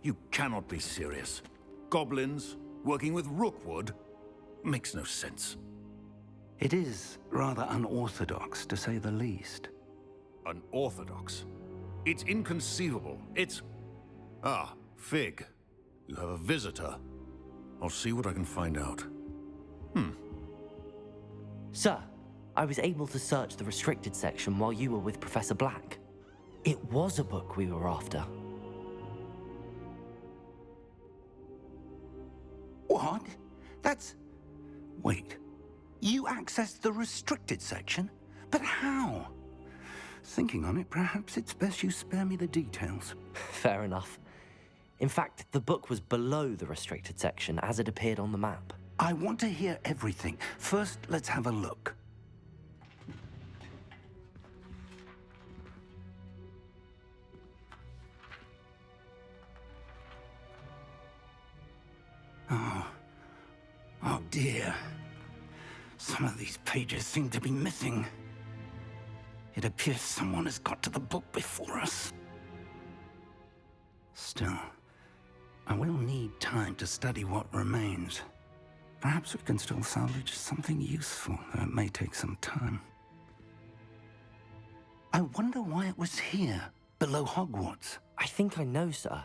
You cannot be serious. Goblins working with Rookwood makes no sense. It is rather unorthodox, to say the least. Unorthodox? It's inconceivable. It's... Ah, Fig. You have a visitor. I'll see what I can find out. Sir, I was able to search the restricted section while you were with Professor Black. It was a book we were after. What? That's... Wait. You accessed the restricted section? But how? Thinking on it, perhaps it's best you spare me the details. Fair enough. In fact, the book was below the restricted section as it appeared on the map. I want to hear everything. First, let's have a look. Oh dear. Some of these pages seem to be missing. It appears someone has got to the book before us. Still, I will need time to study what remains. Perhaps we can still salvage something useful, though it may take some time. I wonder why it was here, below Hogwarts. I think I know, sir.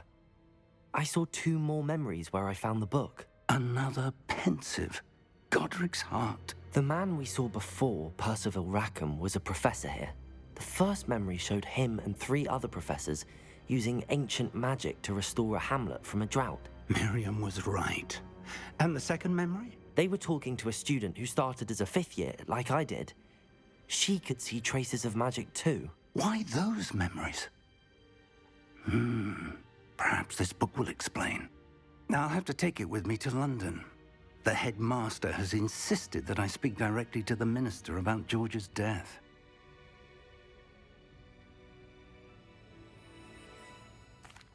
I saw 2 more memories where I found the book. Another pensive. Godric's heart. The man we saw before, Percival Rackham, was a professor here. The first memory showed him and 3 other professors using ancient magic to restore a hamlet from a drought. Miriam was right. And the second memory? They were talking to a student who started as a 5th year, like I did. She could see traces of magic too. Why those memories? Perhaps this book will explain. I'll have to take it with me to London. The headmaster has insisted that I speak directly to the minister about George's death.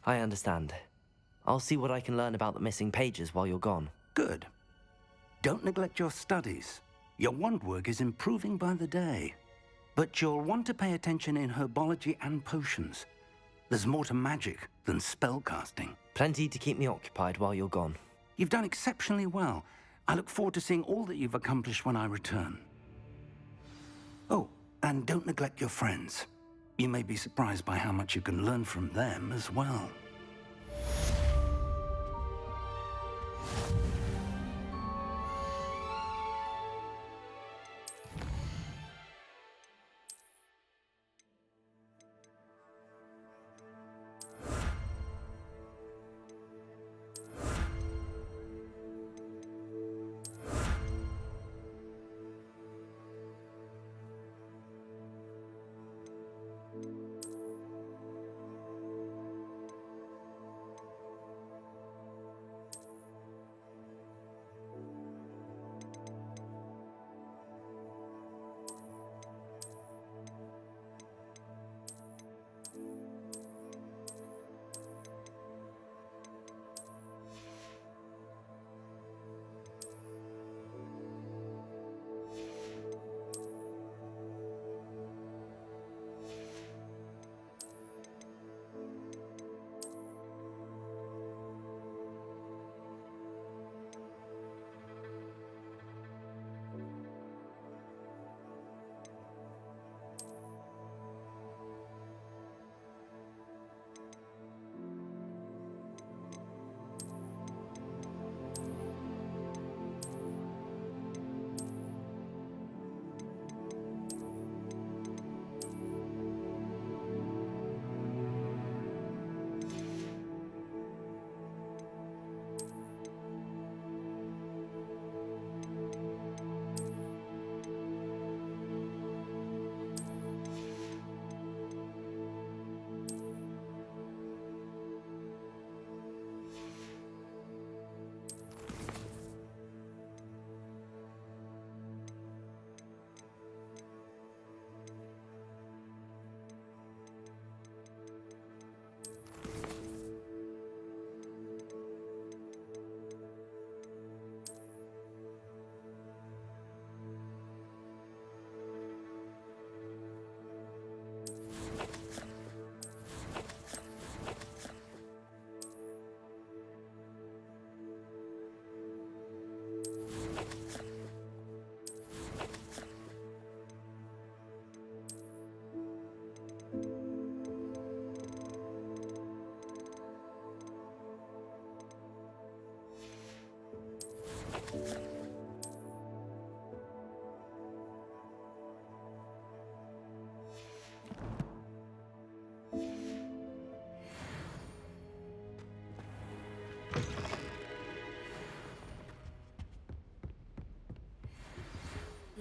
I understand. I'll see what I can learn about the missing pages while you're gone. Good. Don't neglect your studies. Your wand work is improving by the day. But you'll want to pay attention in herbology and potions. There's more to magic than spellcasting. Plenty to keep me occupied while you're gone. You've done exceptionally well. I look forward to seeing all that you've accomplished when I return. Oh, and don't neglect your friends. You may be surprised by how much you can learn from them as well.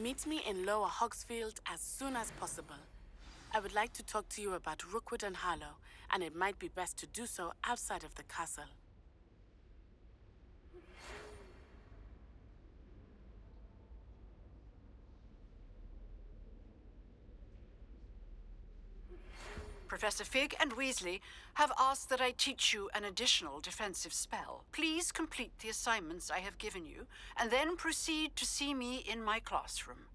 Meet me in Lower Hogsfield as soon as possible. I would like to talk to you about Rookwood and Harlow, and it might be best to do so outside of the castle. Professor Fig and Weasley have asked that I teach you an additional defensive spell. Please complete the assignments I have given you, and then proceed to see me in my classroom.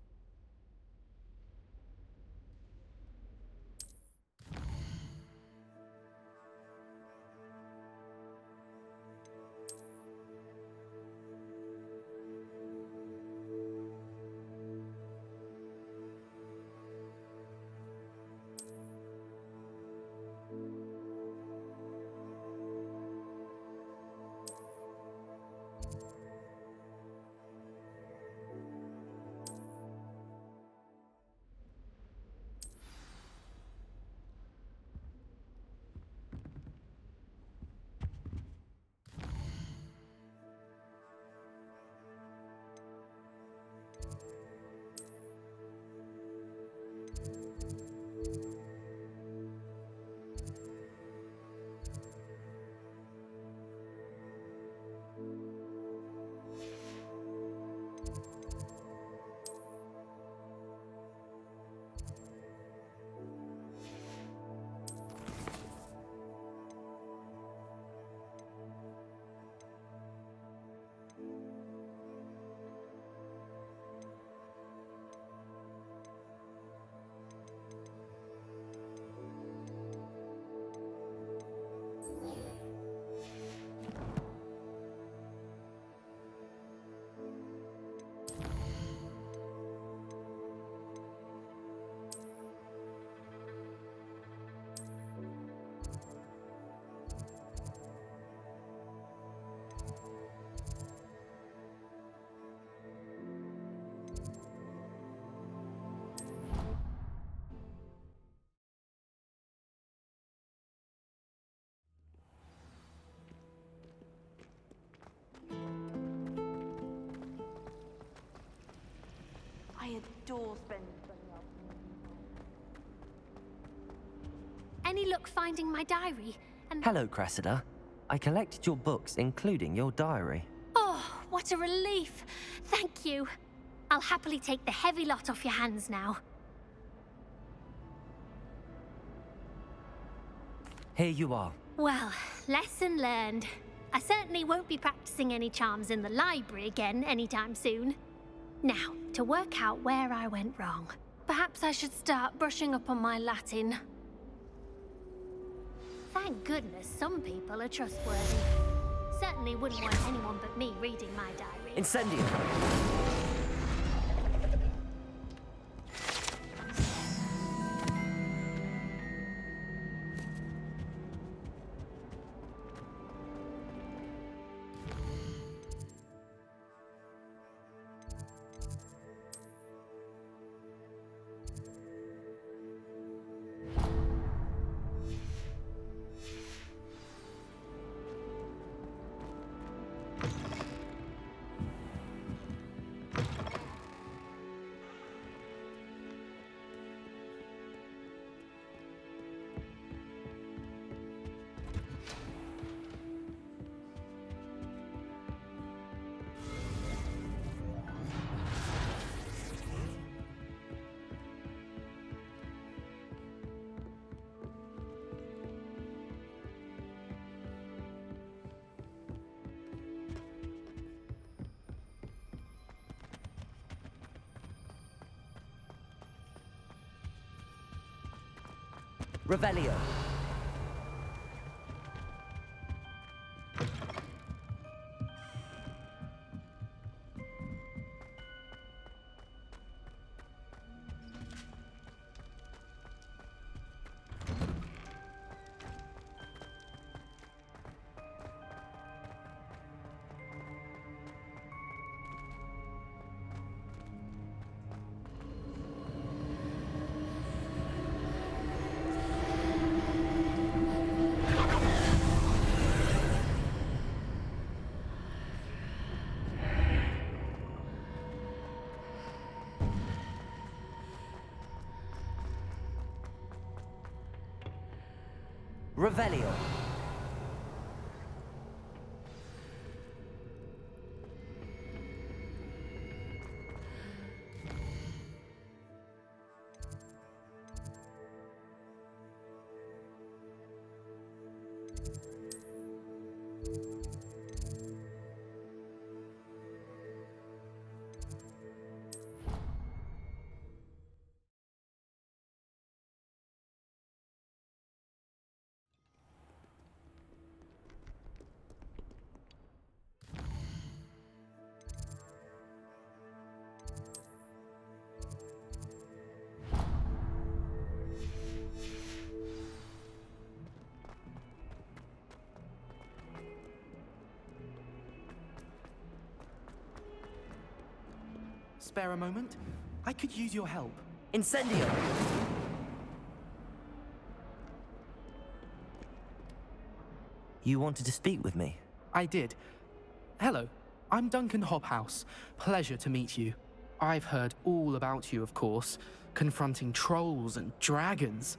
I adore spending Sunday afternoons. Any luck finding my diary? And Hello, Cressida. I collected your books, including your diary. oh, what a relief! Thank you. I'll happily take the heavy lot off your hands now. Here you are. Well, lesson learned. I certainly won't be practicing any charms in the library again anytime soon. Now, to work out where I went wrong. Perhaps I should start brushing up on my Latin. Thank goodness some people are trustworthy. Certainly wouldn't want anyone but me reading my diary. Incendio! Revelio. Revelio. Spare a moment? I could use your help. Incendio. You wanted to speak with me? I did. Hello, I'm Duncan Hobhouse. Pleasure to meet you. I've heard all about you, of course, confronting trolls and dragons.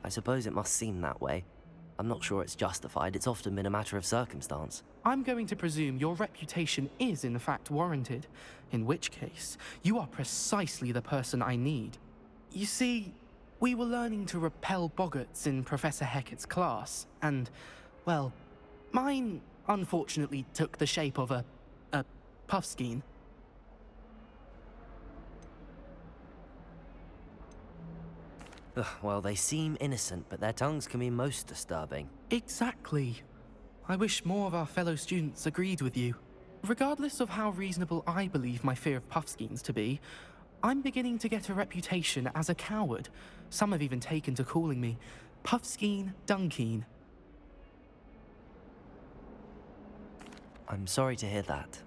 I suppose it must seem that way. I'm not sure it's justified. It's often been a matter of circumstance. I'm going to presume your reputation is in fact warranted, in which case, you are precisely the person I need. You see, we were learning to repel boggarts in Professor Hecat's class, and, well, mine unfortunately took the shape of a puffskein. Ugh, well, they seem innocent, but their tongues can be most disturbing. Exactly. I wish more of our fellow students agreed with you. Regardless of how reasonable I believe my fear of puffskeins to be, I'm beginning to get a reputation as a coward. Some have even taken to calling me Puffskeen Dunkeen. I'm sorry to hear that.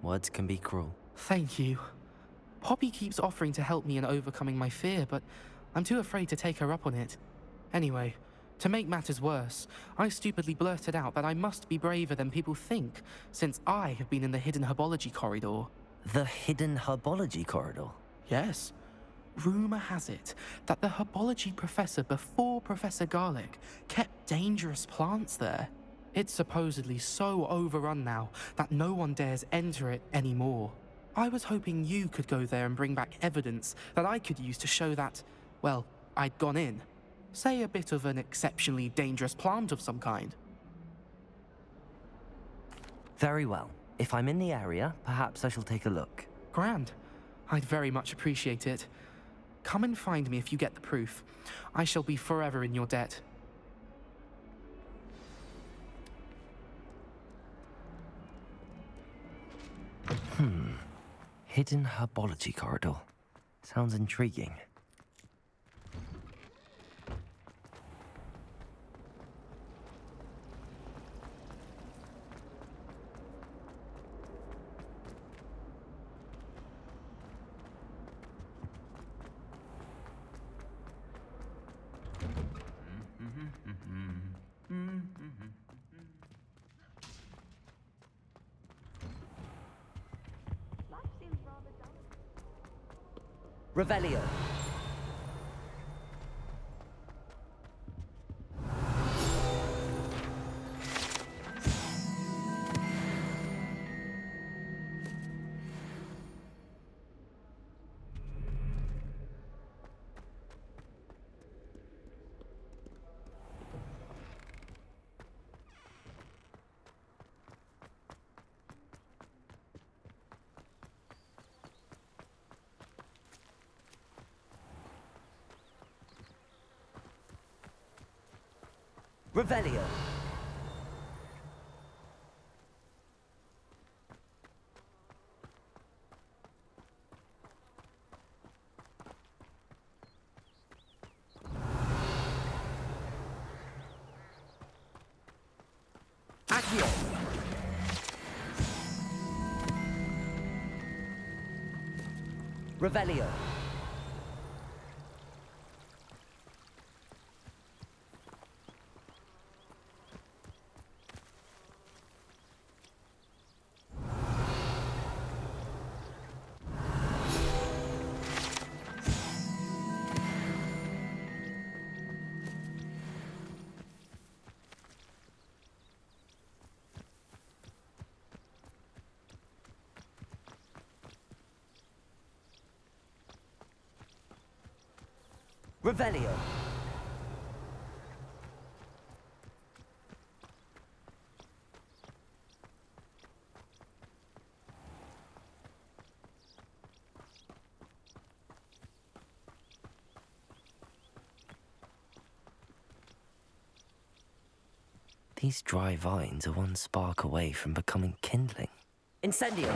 Words can be cruel. Thank you. Poppy keeps offering to help me in overcoming my fear, but I'm too afraid to take her up on it. Anyway, to make matters worse, I stupidly blurted out that I must be braver than people think, since I have been in the hidden herbology corridor. The hidden herbology corridor? Yes. Rumour has it that the herbology professor before Professor Garlic kept dangerous plants there. It's supposedly so overrun now that no one dares enter it anymore. I was hoping you could go there and bring back evidence that I could use to show that, well, I'd gone in. Say a bit of an exceptionally dangerous plant of some kind. Very well. If I'm in the area, perhaps I shall take a look. Grand. I'd very much appreciate it. Come and find me if you get the proof. I shall be forever in your debt. Hidden herbology corridor. Sounds intriguing. Revelio. Revelio. Accio. Revelio. Revelio. These dry vines are one spark away from becoming kindling. Incendio!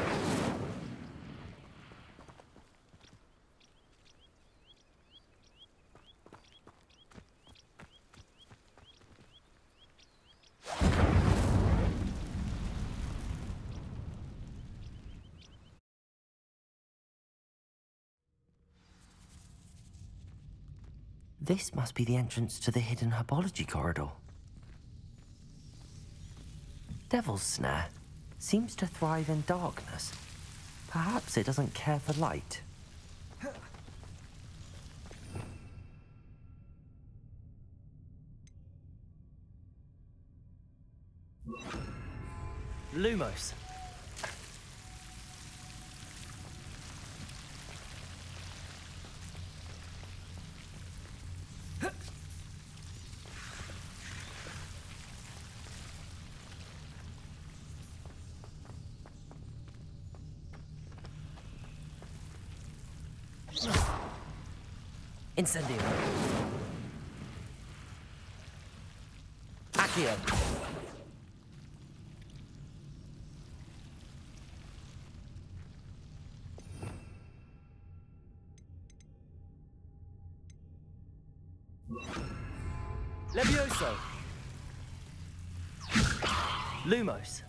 This must be the entrance to the hidden herbology corridor. Devil's Snare seems to thrive in darkness. Perhaps it doesn't care for light. Lumos. Incendio. Accio. Levioso. Lumos.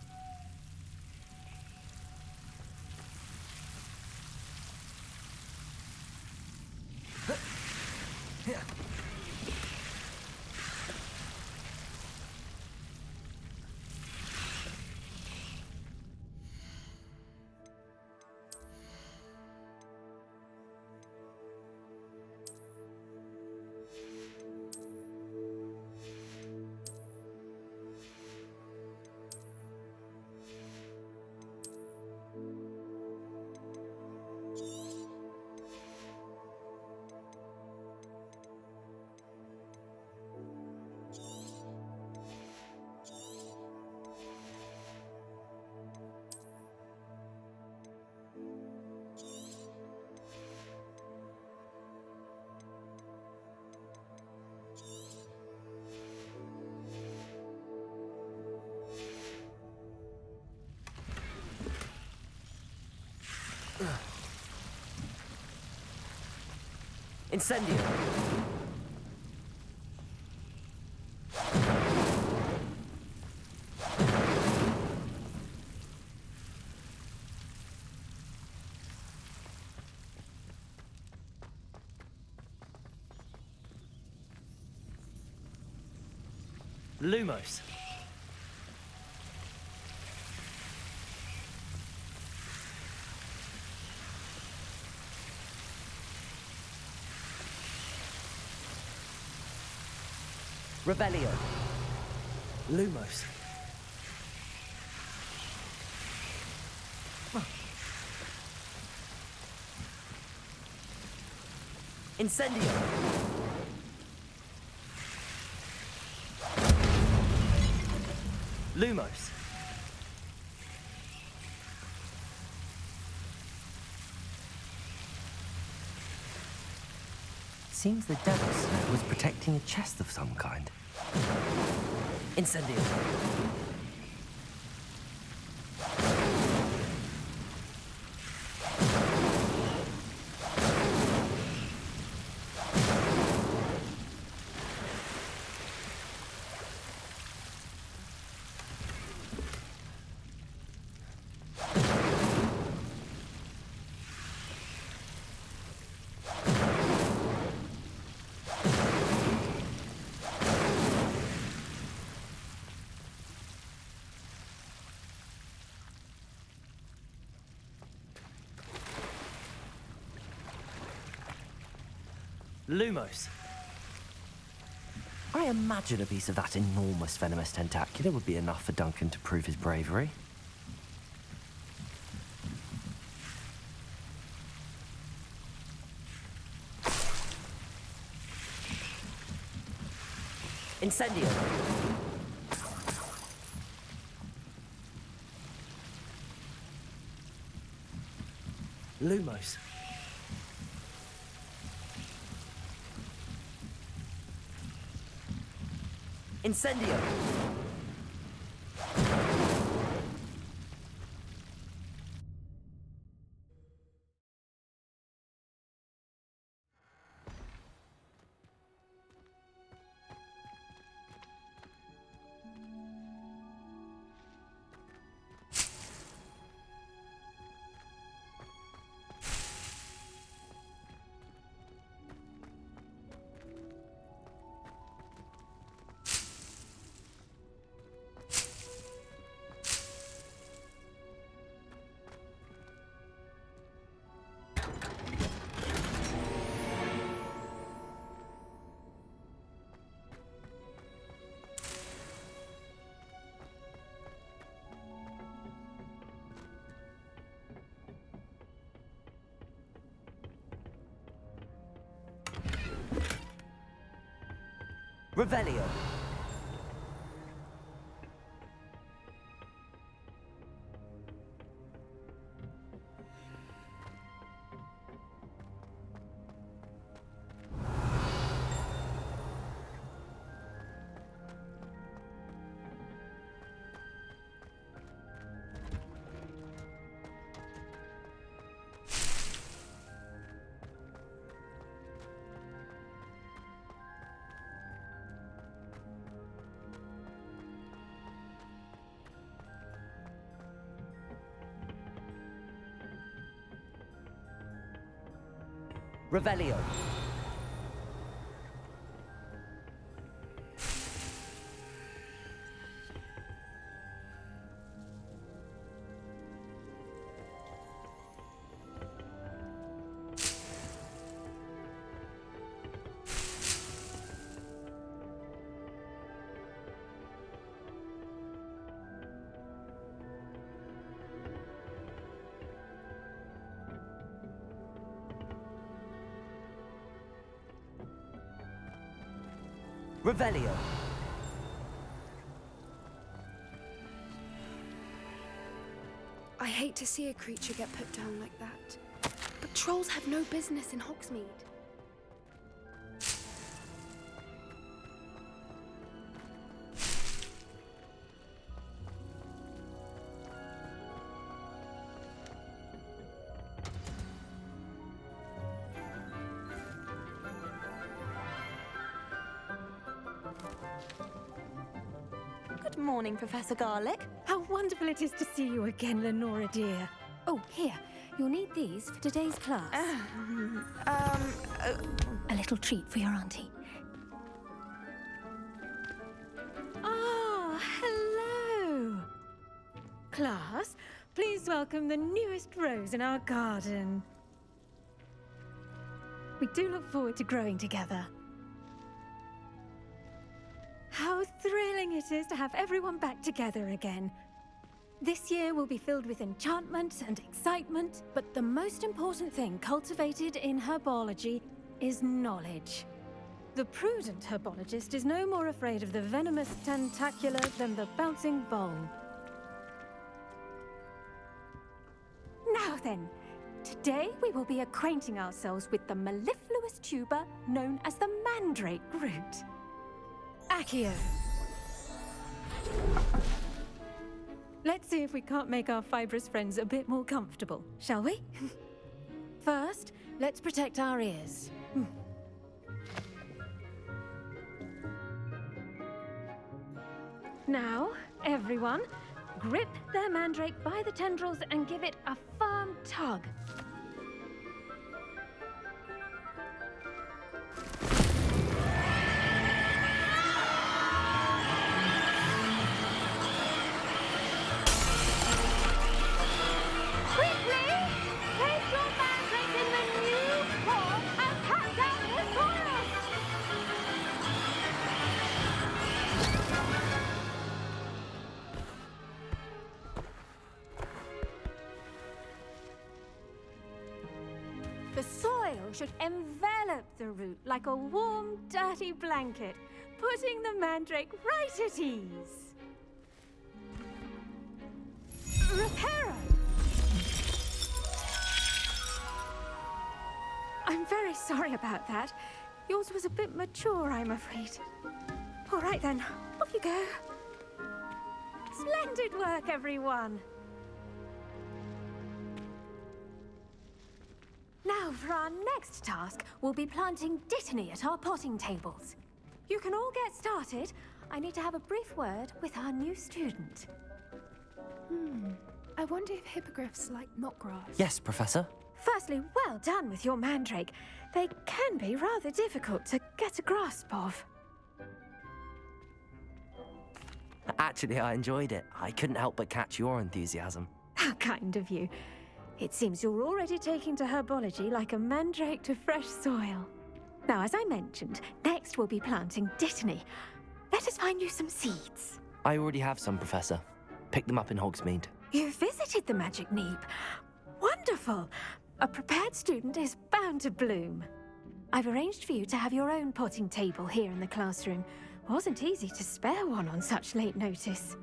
Incendio. Lumos. Rebellion. Lumos. Incendio. Lumos. Seems the Devil's Snare was protecting a chest of some kind. Incendio. Lumos. I imagine a piece of that enormous venomous tentacular would be enough for Duncan to prove his bravery. Incendio. Lumos. Incendio. Revelio. Revelio. Revelio. I hate to see a creature get put down like that. But trolls have no business in Hogsmeade. Good morning, Professor Garlic. How wonderful it is to see you again, Lenora dear. Oh, here. You'll need these for today's class. A little treat for your auntie. Ah, hello. Class, please welcome the newest rose in our garden. We do look forward to growing together. How thrilling it is to have everyone back together again. This year will be filled with enchantment and excitement, but the most important thing cultivated in herbology is knowledge. The prudent herbologist is no more afraid of the venomous tentacular than the bouncing bulb. Now then, today we will be acquainting ourselves with the mellifluous tuber known as the mandrake root. Accio. Let's see if we can't make our fibrous friends a bit more comfortable, shall we? First, let's protect our ears. Now, everyone, grip their mandrake by the tendrils and give it a firm tug. The soil should envelop the root like a warm, dirty blanket, putting the mandrake right at ease. Reparo! I'm very sorry about that. Yours was a bit mature, I'm afraid. All right then, off you go. Splendid work, everyone. Now, for our next task, we'll be planting dittany at our potting tables. You can all get started. I need to have a brief word with our new student. I wonder if hippogriffs like knotgrass. Yes, Professor. Firstly, well done with your mandrake. They can be rather difficult to get a grasp of. Actually, I enjoyed it. I couldn't help but catch your enthusiasm. How kind of you. It seems you're already taking to herbology like a mandrake to fresh soil. Now, as I mentioned, next we'll be planting dittany. Let us find you some seeds. I already have some, Professor. Picked them up in Hogsmeade. You visited the Magic Neep. Wonderful. A prepared student is bound to bloom. I've arranged for you to have your own potting table here in the classroom. Wasn't easy to spare one on such late notice.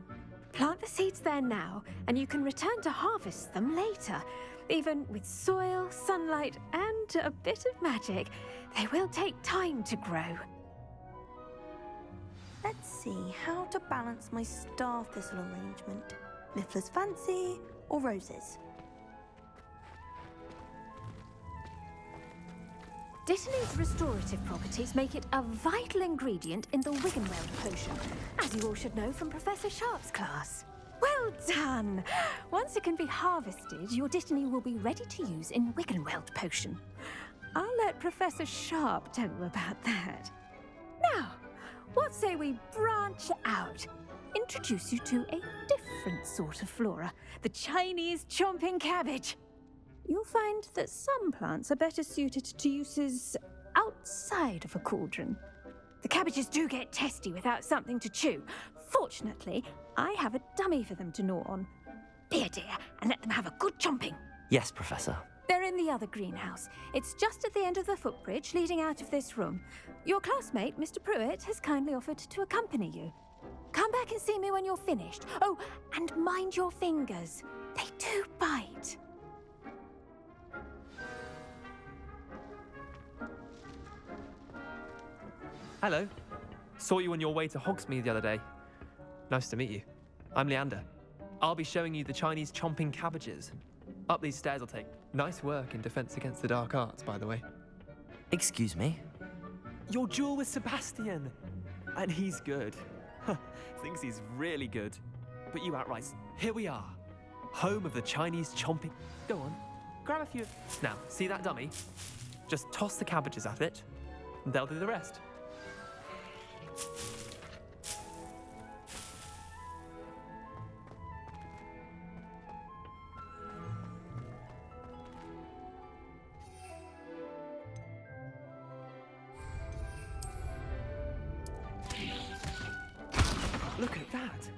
Plant the seeds there now, and you can return to harvest them later. Even with soil, sunlight, and a bit of magic, they will take time to grow. Let's see how to balance my star thistle arrangement. Niffler's fancy or roses? Dittany's restorative properties make it a vital ingredient in the Wiggenweld potion, as you all should know from Professor Sharp's class. Well done! Once it can be harvested, your dittany will be ready to use in Wiggenweld potion. I'll let Professor Sharp tell you about that. Now, what say we branch out? Introduce you to a different sort of flora, the Chinese chomping cabbage. You'll find that some plants are better suited to uses outside of a cauldron. The cabbages do get testy without something to chew. Fortunately, I have a dummy for them to gnaw on. Be a dear and let them have a good chomping. Yes, Professor. They're in the other greenhouse. It's just at the end of the footbridge leading out of this room. Your classmate, Mr. Pruitt, has kindly offered to accompany you. Come back and see me when you're finished. Oh, and mind your fingers. They do bite. Hello. Saw you on your way to Hogsmeade the other day. Nice to meet you. I'm Leander. I'll be showing you the Chinese chomping cabbages. Up these stairs I'll take. Nice work in Defense Against the Dark Arts, by the way. Excuse me? Your duel with Sebastian! And he's good. Thinks he's really good. But you outright. Here we are. Home of the Chinese chomping... Go on. Grab a few... Now, see that dummy? Just toss the cabbages at it, and they'll do the rest. Look at that!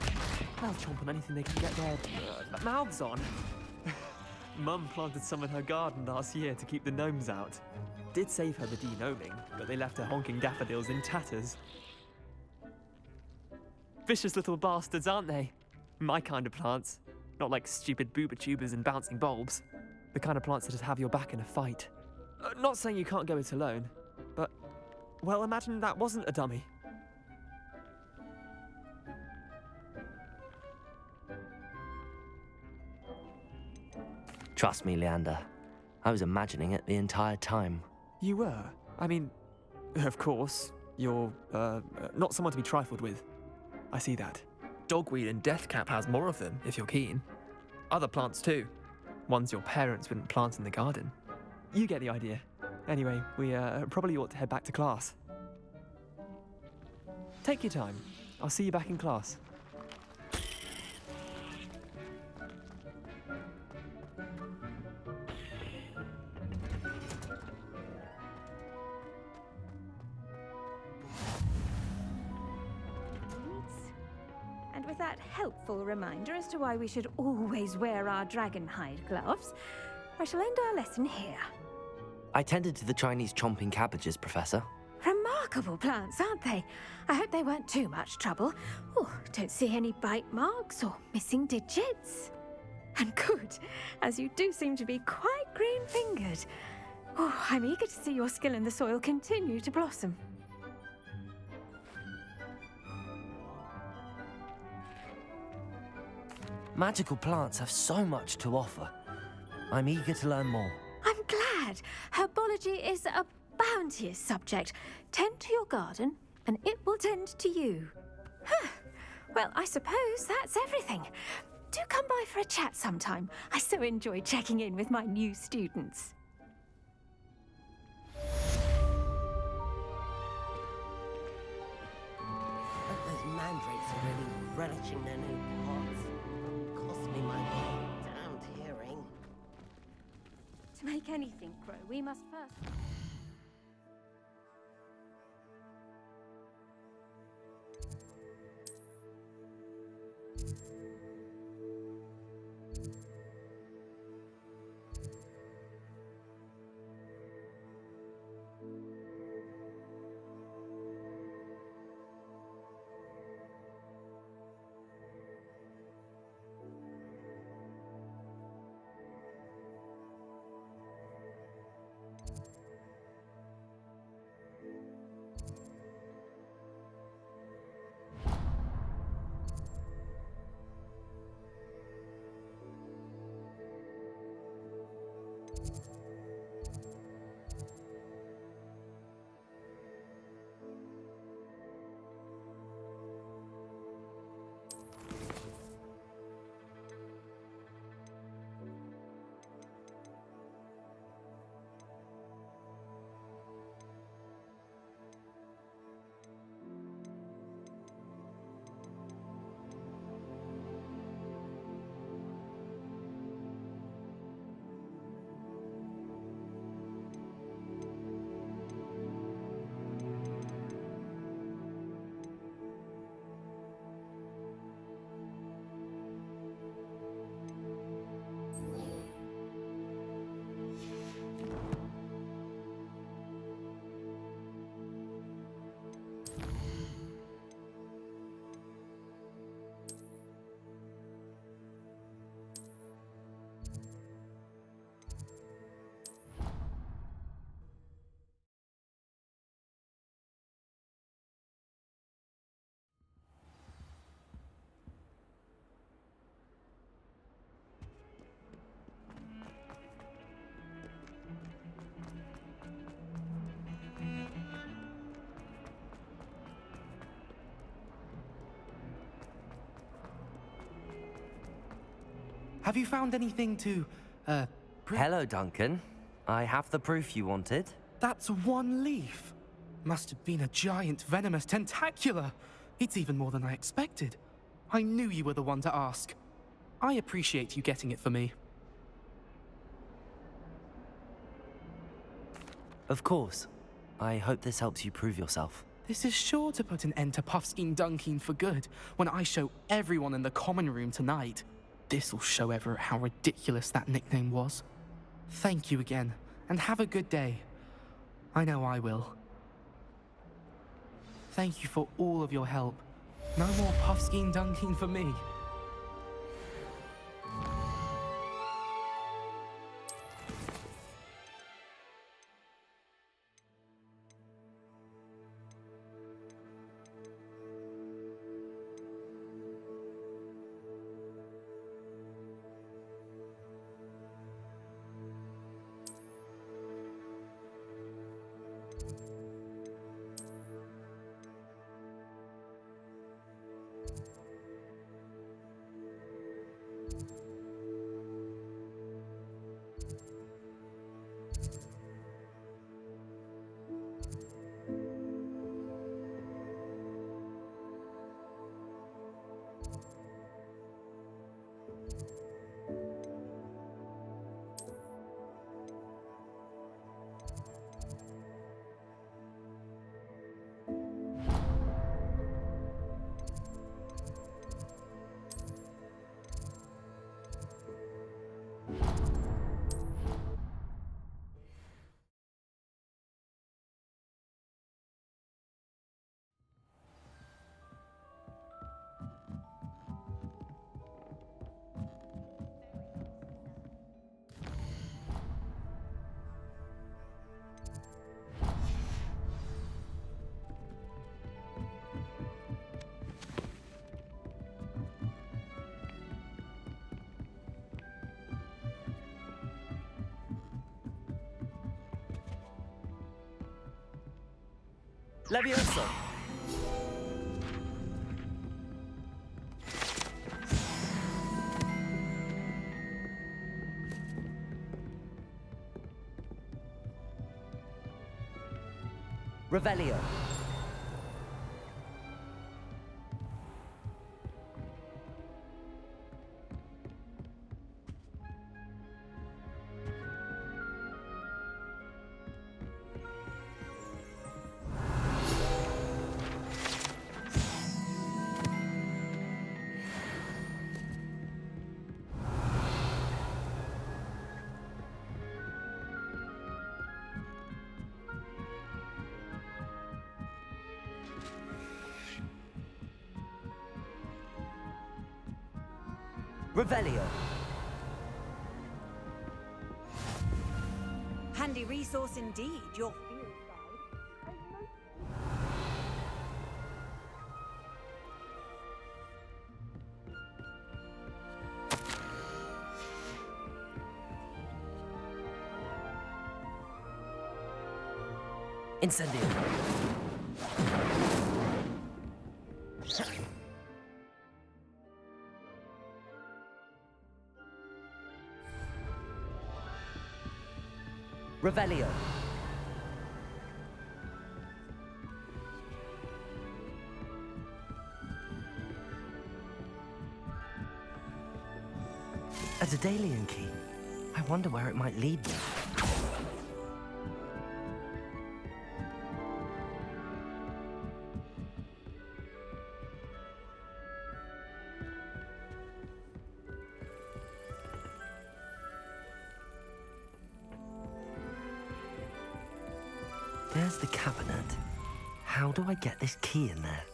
They'll chomp on anything they can get their mouths on. Mum planted some in her garden last year to keep the gnomes out. Did save her the de-gnoming, but they left her honking daffodils in tatters. Vicious little bastards, aren't they? My kind of plants. Not like stupid booba tubers and bouncing bulbs. The kind of plants that just have your back in a fight. Not saying you can't go it alone, but... Well, imagine that wasn't a dummy. Trust me, Leander. I was imagining it the entire time. You were? I mean, of course, you're, not someone to be trifled with. I see that. Dogweed and deathcap has more of them, if you're keen. Other plants too. Ones your parents wouldn't plant in the garden. You get the idea. Anyway, we probably ought to head back to class. Take your time. I'll see you back in class. And with that helpful reminder as to why we should always wear our dragonhide gloves, I shall end our lesson here. I tended to the Chinese chomping cabbages, Professor. Remarkable. remarkable plants, aren't they? I hope they weren't too much trouble. Oh, don't see any bite marks or missing digits. And good, as you do seem to be quite green-fingered. Oh, I'm eager to see your skill in the soil continue to blossom. Magical plants have so much to offer. I'm eager to learn more. I'm glad. Herbology is a bounteous subject. Tend to your garden, and it will tend to you. Huh. Well, I suppose that's everything. Do come by for a chat sometime. I so enjoy checking in with my new students. Those mandrakes are really relishing their new pots. Cost me my damned hearing. To make anything grow, we must first... Have you found anything to, Hello, Duncan. I have the proof you wanted. That's one leaf. Must have been a giant venomous tentacula. It's even more than I expected. I knew you were the one to ask. I appreciate you getting it for me. Of course. I hope this helps you prove yourself. This is sure to put an end to Puffskein Dunkeen for good when I show everyone in the common room tonight. This'll show Everett how ridiculous that nickname was. Thank you again, and have a good day. I know I will. Thank you for all of your help. No more Puffskein Dunkeen for me. Levioso! Revelio. Revelio. Handy resource indeed, your field guide. Incendio. Revelio. A Daedalian key. I wonder where it might lead me. There's the cabinet. How do I get this key in there?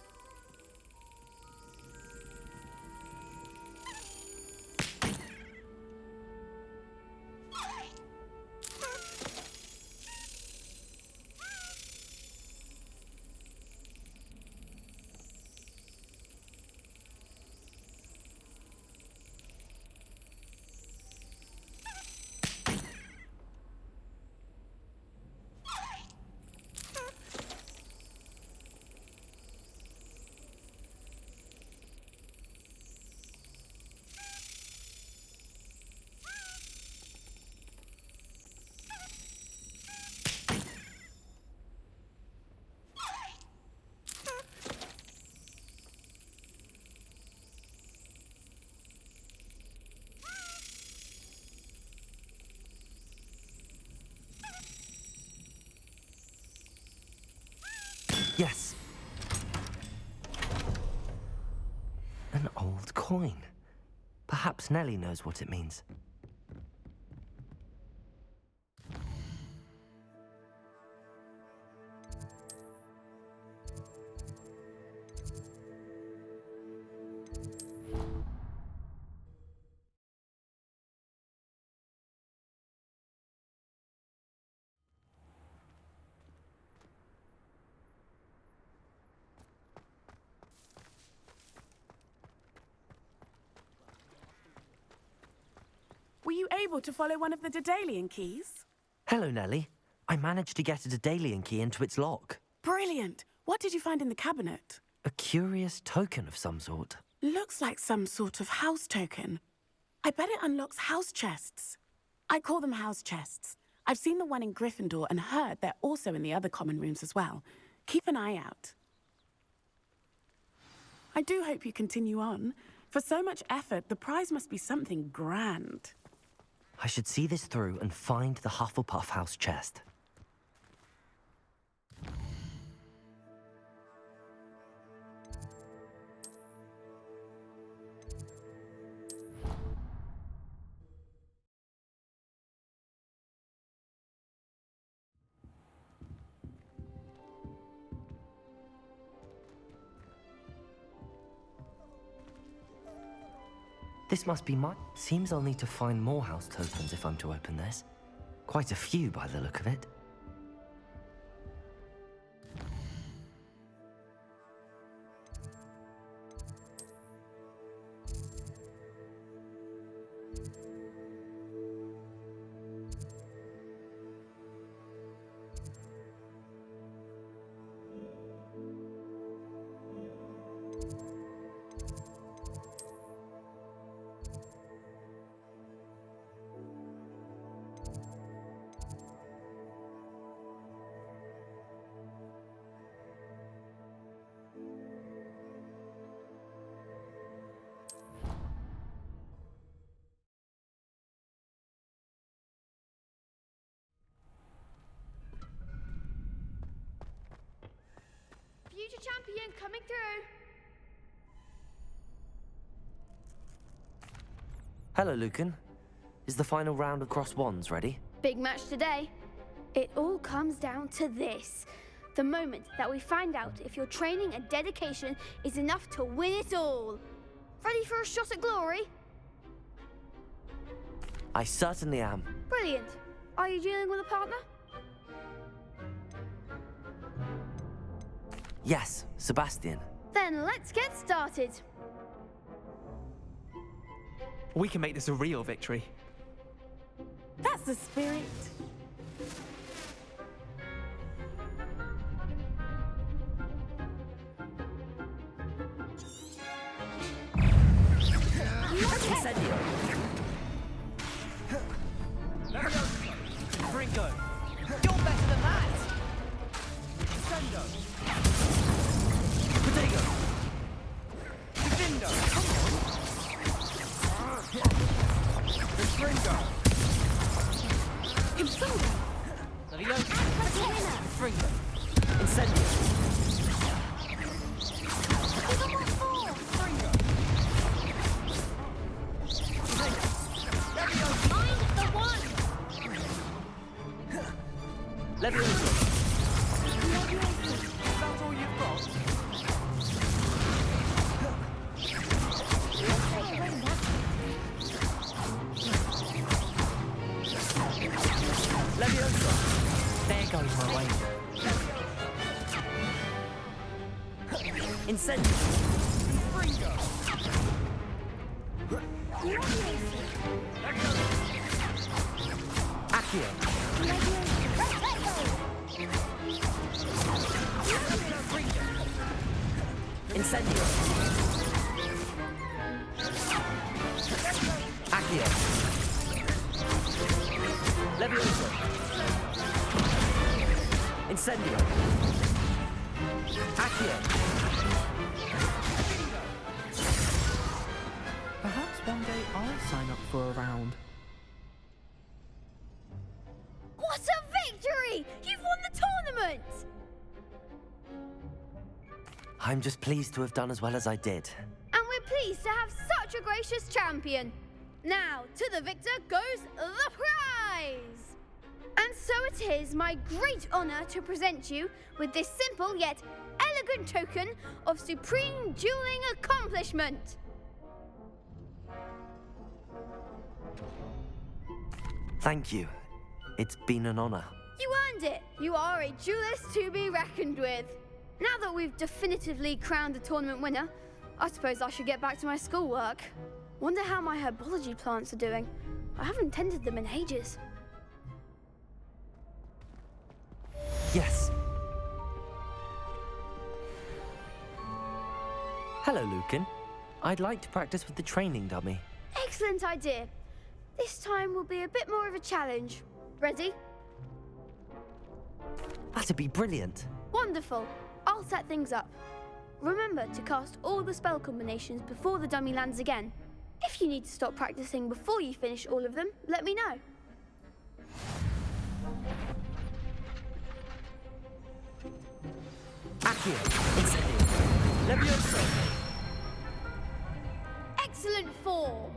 Yes. An old coin. Perhaps Nellie knows what it means. Were you able to follow one of the Daedalian keys? Hello, Nellie. I managed to get a Daedalian key into its lock. Brilliant! What did you find in the cabinet? A curious token of some sort. Looks like some sort of house token. I bet it unlocks house chests. I call them house chests. I've seen the one in Gryffindor and heard they're also in the other common rooms as well. Keep an eye out. I do hope you continue on. For so much effort, the prize must be something grand. I should see this through and find the Hufflepuff house chest. This must be mine. Seems I'll need to find more house tokens if I'm to open this. Quite a few by the look of it. champion coming through. Hello, Lucan. Is the final round of cross wands ready? Big match today. It all comes down to this. The moment that we find out if your training and dedication is enough to win it all. Ready for a shot at glory? I certainly am. Brilliant. Are you dealing with a partner? Yes, Sebastian. Then let's get started. We can make this a real victory. That's the spirit. Incendio. Ringo, you're better than that! Sendo! Protego. Divindo! Ringo! Impulso. Leviosa! Ringo! Incendio. Ringo! Mind the one! Leviosa. That's all you've got? Leviosa. There goes my way. Incendio. Ringo! Accio. Incendio. Accio. Leviosa. Incendio. Accio. Perhaps one day I'll sign up for a round. What a victory! You've won the tournament! I'm just pleased to have done as well as I did. And we're pleased to have such a gracious champion. Now, to the victor goes the prize! And so it is my great honor to present you with this simple yet elegant token of supreme dueling accomplishment. Thank you. It's been an honor. You earned it. You are a duelist to be reckoned with. Now that we've definitively crowned the tournament winner, I suppose I should get back to my schoolwork. Wonder how my herbology plants are doing. I haven't tended them in ages. Yes. Hello, Lucan. I'd like to practice with the training dummy. Excellent idea. This time will be a bit more of a challenge. Ready? That'd be brilliant. Wonderful. I'll set things up. Remember to cast all the spell combinations before the dummy lands again. If you need to stop practicing before you finish all of them, let me know. Accio. Incendio. Leviosa. Excellent form.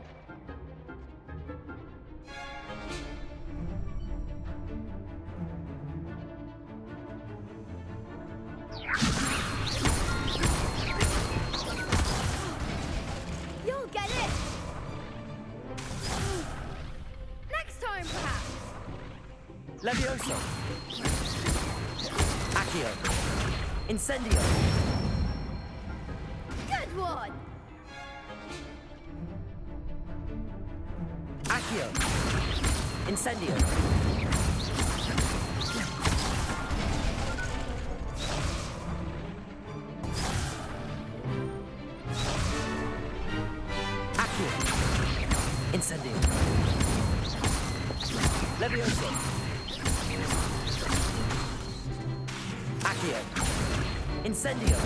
You'll get it! Next time, perhaps! Leviosa. Accio. Incendio. Good one! Accio. Incendio. Accio. Incendio. Leviosa. Accio. Incendio.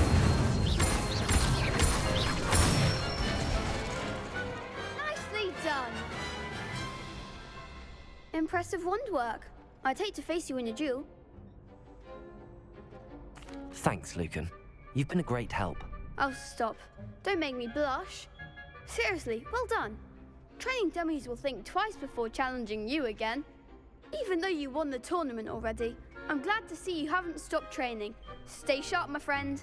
Nicely done! Impressive wand work. I'd hate to face you in a duel. Thanks, Lucan. You've been a great help. Oh, stop. Don't make me blush. Seriously, well done. Training dummies will think twice before challenging you again. Even though you won the tournament already, I'm glad to see you haven't stopped training. Stay sharp, my friend.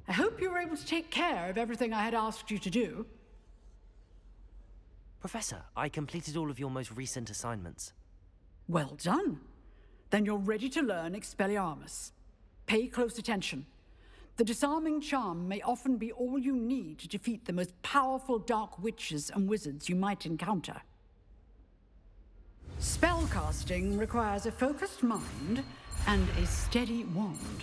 I hope you were able to take care of everything I had asked you to do. Professor, I completed all of your most recent assignments. Well done. Then you're ready to learn Expelliarmus. Pay close attention. The disarming charm may often be all you need to defeat the most powerful dark witches and wizards you might encounter. Spellcasting requires a focused mind and a steady wand.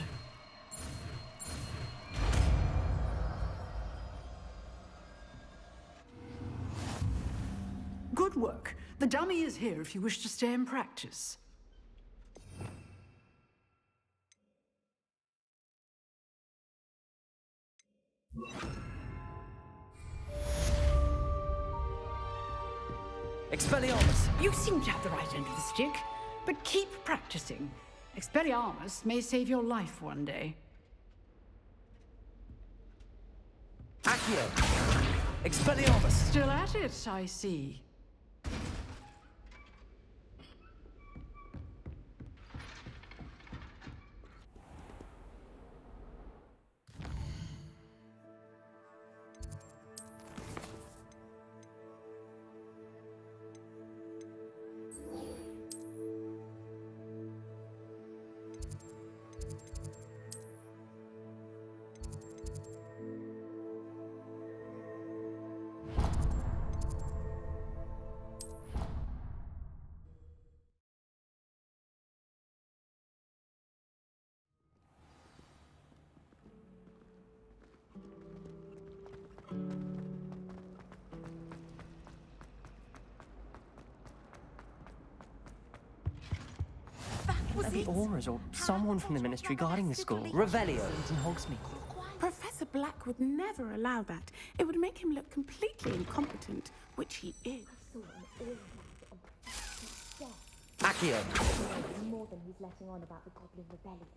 Good work. The dummy is here if you wish to stay and practice. Expelliarmus! You seem to have the right end of the stick, but keep practicing. Expelliarmus may save your life one day. Accio! Expelliarmus! Still at it, I see. Are the auras or someone from the ministry guarding the school? Revelio. In Hogsmeade. Professor Black would never allow that. It would make him look completely incompetent, which he is. Accio! More than he's letting on about the Goblin Rebellion.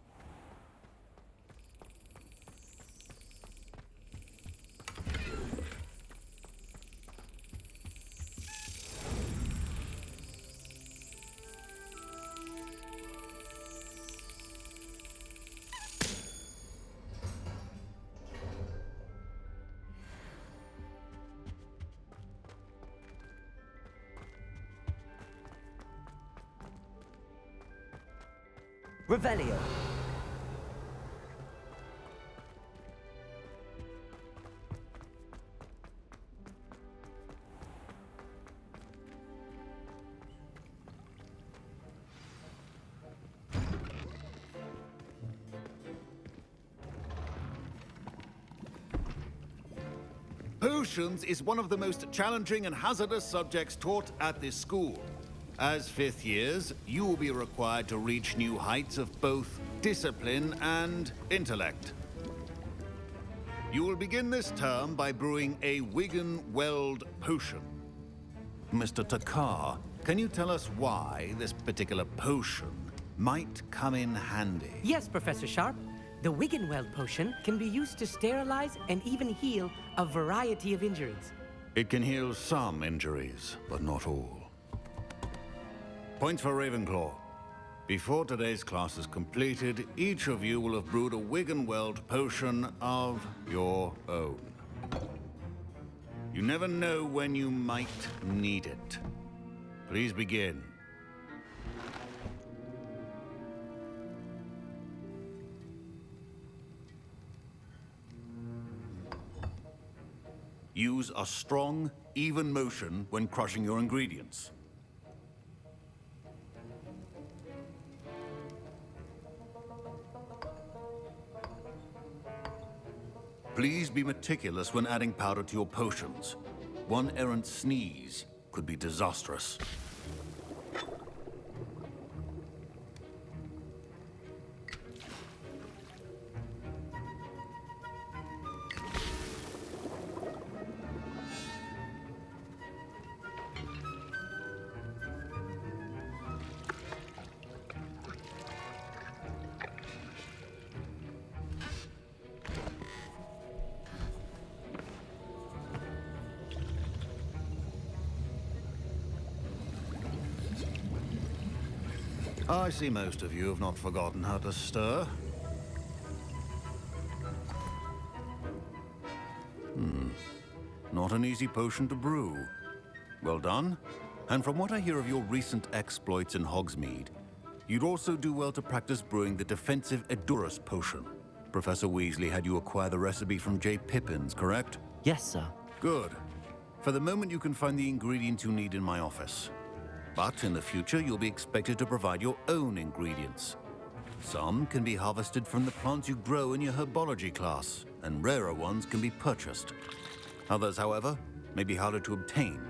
Revelio! Potions is one of the most challenging and hazardous subjects taught at this school. As fifth years, you will be required to reach new heights of both discipline and intellect. You will begin this term by brewing a Wigan Weld potion. Mr. Takar, can you tell us why this particular potion might come in handy? Yes, Professor Sharp. The Wiggenweld potion can be used to sterilize and even heal a variety of injuries. It can heal some injuries, but not all. Points for Ravenclaw. Before today's class is completed, each of you will have brewed a Wiggenweld potion of your own. You never know when you might need it. Please begin. Use a strong, even motion when crushing your ingredients. Please be meticulous when adding powder to your potions. One errant sneeze could be disastrous. I see most of you have not forgotten how to stir. Not an easy potion to brew. Well done. And from what I hear of your recent exploits in Hogsmeade, you'd also do well to practice brewing the defensive Edurus potion. Professor Weasley had you acquire the recipe from J. Pippins, correct? Yes, sir. Good. For the moment, you can find the ingredients you need in my office. But in the future, you'll be expected to provide your own ingredients. Some can be harvested from the plants you grow in your herbology class, and rarer ones can be purchased. Others, however, may be harder to obtain,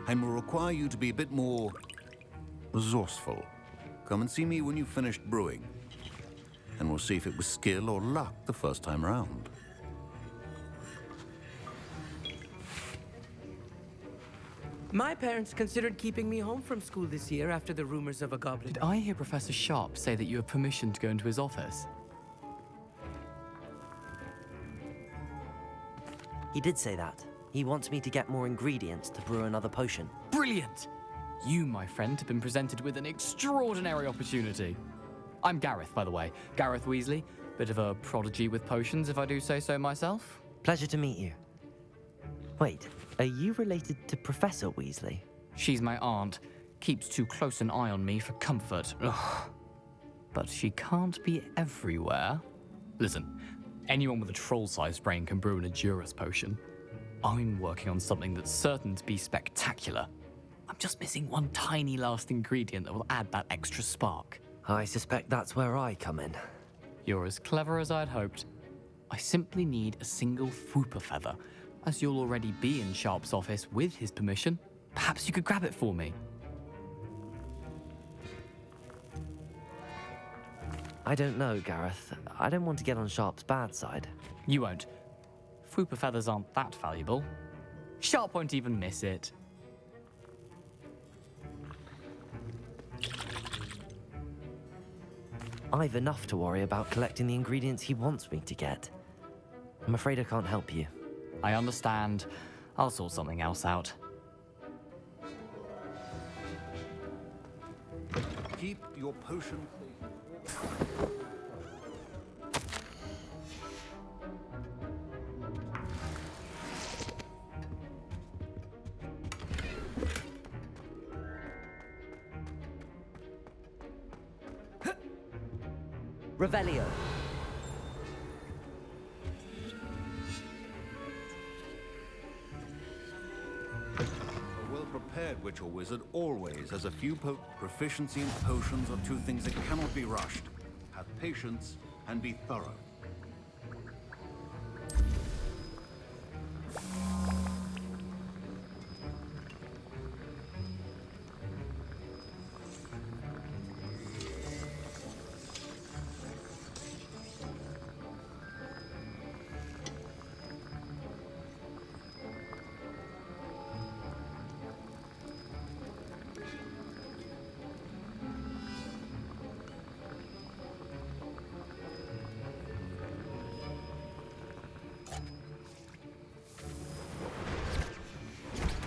and will require you to be a bit more resourceful. Come and see me when you've finished brewing, and we'll see if it was skill or luck the first time round. My parents considered keeping me home from school this year after the rumors of a goblin. Did I hear Professor Sharp say that you have permission to go into his office? He did say that. He wants me to get more ingredients to brew another potion. Brilliant! You, my friend, have been presented with an extraordinary opportunity. I'm Gareth, by the way. Gareth Weasley. Bit of a prodigy with potions, if I do say so myself. Pleasure to meet you. Wait, are you related to Professor Weasley? She's my aunt. Keeps too close an eye on me for comfort. Ugh. But she can't be everywhere. Listen, anyone with a troll-sized brain can brew an Edurus potion. I'm working on something that's certain to be spectacular. I'm just missing one tiny last ingredient that will add that extra spark. I suspect that's where I come in. You're as clever as I'd hoped. I simply need a single Fwooper feather. As you'll already be in Sharp's office with his permission, perhaps you could grab it for me. I don't know, Gareth. I don't want to get on Sharp's bad side. You won't. Fwooper feathers aren't that valuable. Sharp won't even miss it. I've enough to worry about collecting the ingredients he wants me to get. I'm afraid I can't help you. I understand. I'll sort something else out. Keep your potion. Revelio. A well-prepared witch or wizard always has a few proficiency in potions are two things that cannot be rushed. Have patience and be thorough.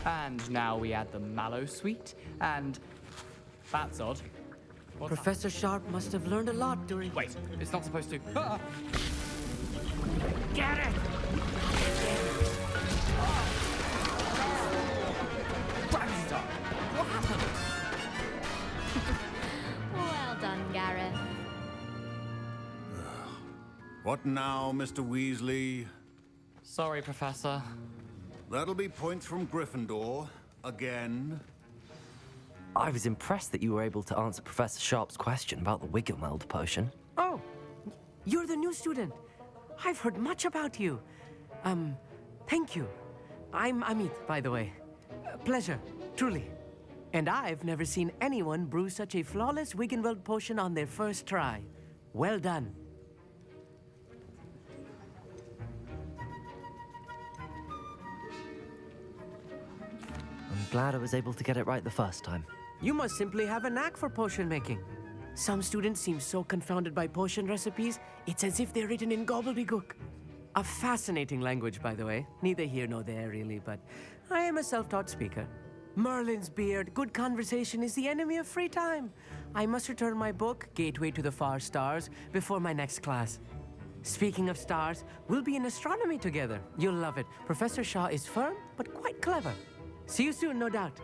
And now we add the mallow sweet, and that's odd. Professor Sharp must have learned a lot during... Wait, it's not supposed to... Ah! Get it! Braxton, what happened? Well done, Gareth. What now, Mr. Weasley? Sorry, Professor. That'll be points from Gryffindor. Again. I was impressed that you were able to answer Professor Sharp's question about the Wiggenweld potion. Oh, you're the new student. I've heard much about you. Thank you. I'm Amit, by the way. Pleasure, truly. And I've never seen anyone brew such a flawless Wiggenweld potion on their first try. Well done. I'm glad I was able to get it right the first time. You must simply have a knack for potion making. Some students seem so confounded by potion recipes, it's as if they're written in gobbledygook. A fascinating language, by the way. Neither here nor there, really, but I am a self-taught speaker. Merlin's beard, good conversation is the enemy of free time. I must return my book, Gateway to the Far Stars, before my next class. Speaking of stars, we'll be in astronomy together. You'll love it. Professor Shaw is firm, but quite clever. See you soon, no doubt.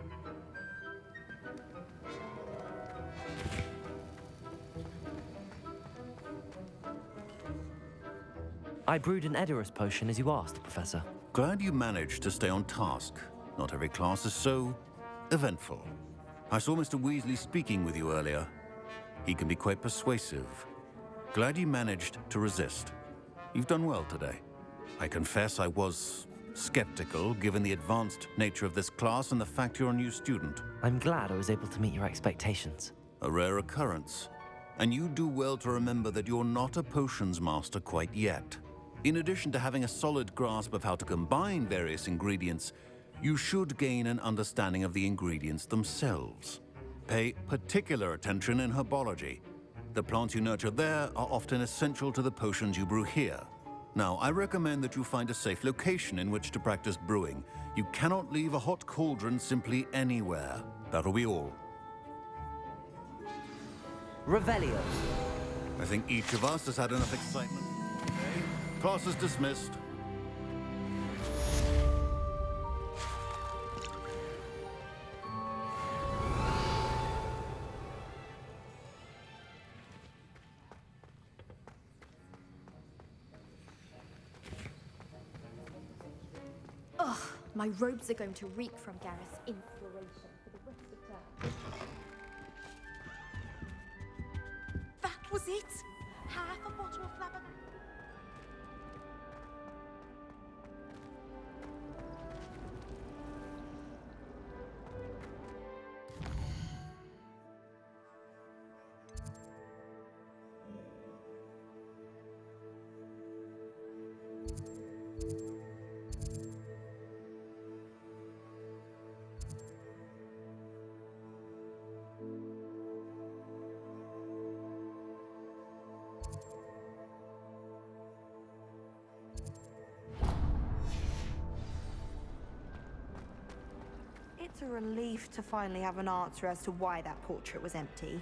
I brewed an Edorus potion as you asked, Professor. Glad you managed to stay on task. Not every class is so eventful. I saw Mr. Weasley speaking with you earlier. He can be quite persuasive. Glad you managed to resist. You've done well today. I confess I was skeptical, given the advanced nature of this class and the fact you're a new student. I'm glad I was able to meet your expectations. A rare occurrence. And you do well to remember that you're not a potions master quite yet. In addition to having a solid grasp of how to combine various ingredients, you should gain an understanding of the ingredients themselves. Pay particular attention in herbology. The plants you nurture there are often essential to the potions you brew here. Now, I recommend that you find a safe location in which to practice brewing. You cannot leave a hot cauldron simply anywhere. That'll be all. Revelio. I think each of us has had enough excitement. Okay. Class is dismissed. Ugh, my robes are going to reek from Gareth's inspiration for the rest of term. That was it? Half a bottle of flabbergasted. It's a relief to finally have an answer as to why that portrait was empty.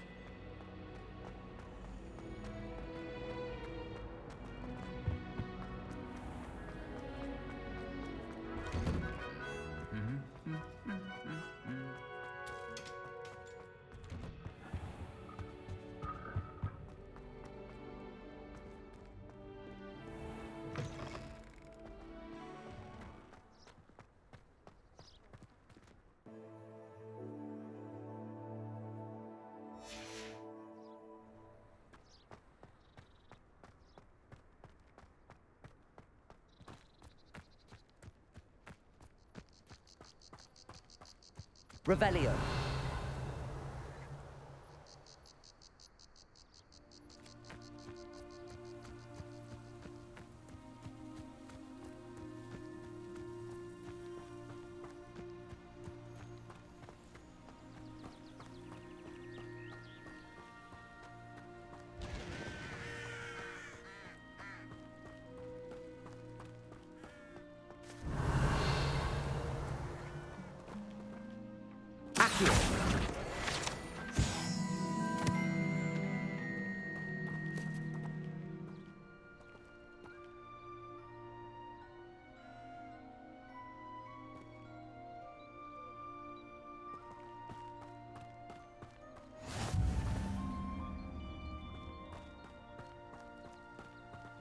Revelio. Accio.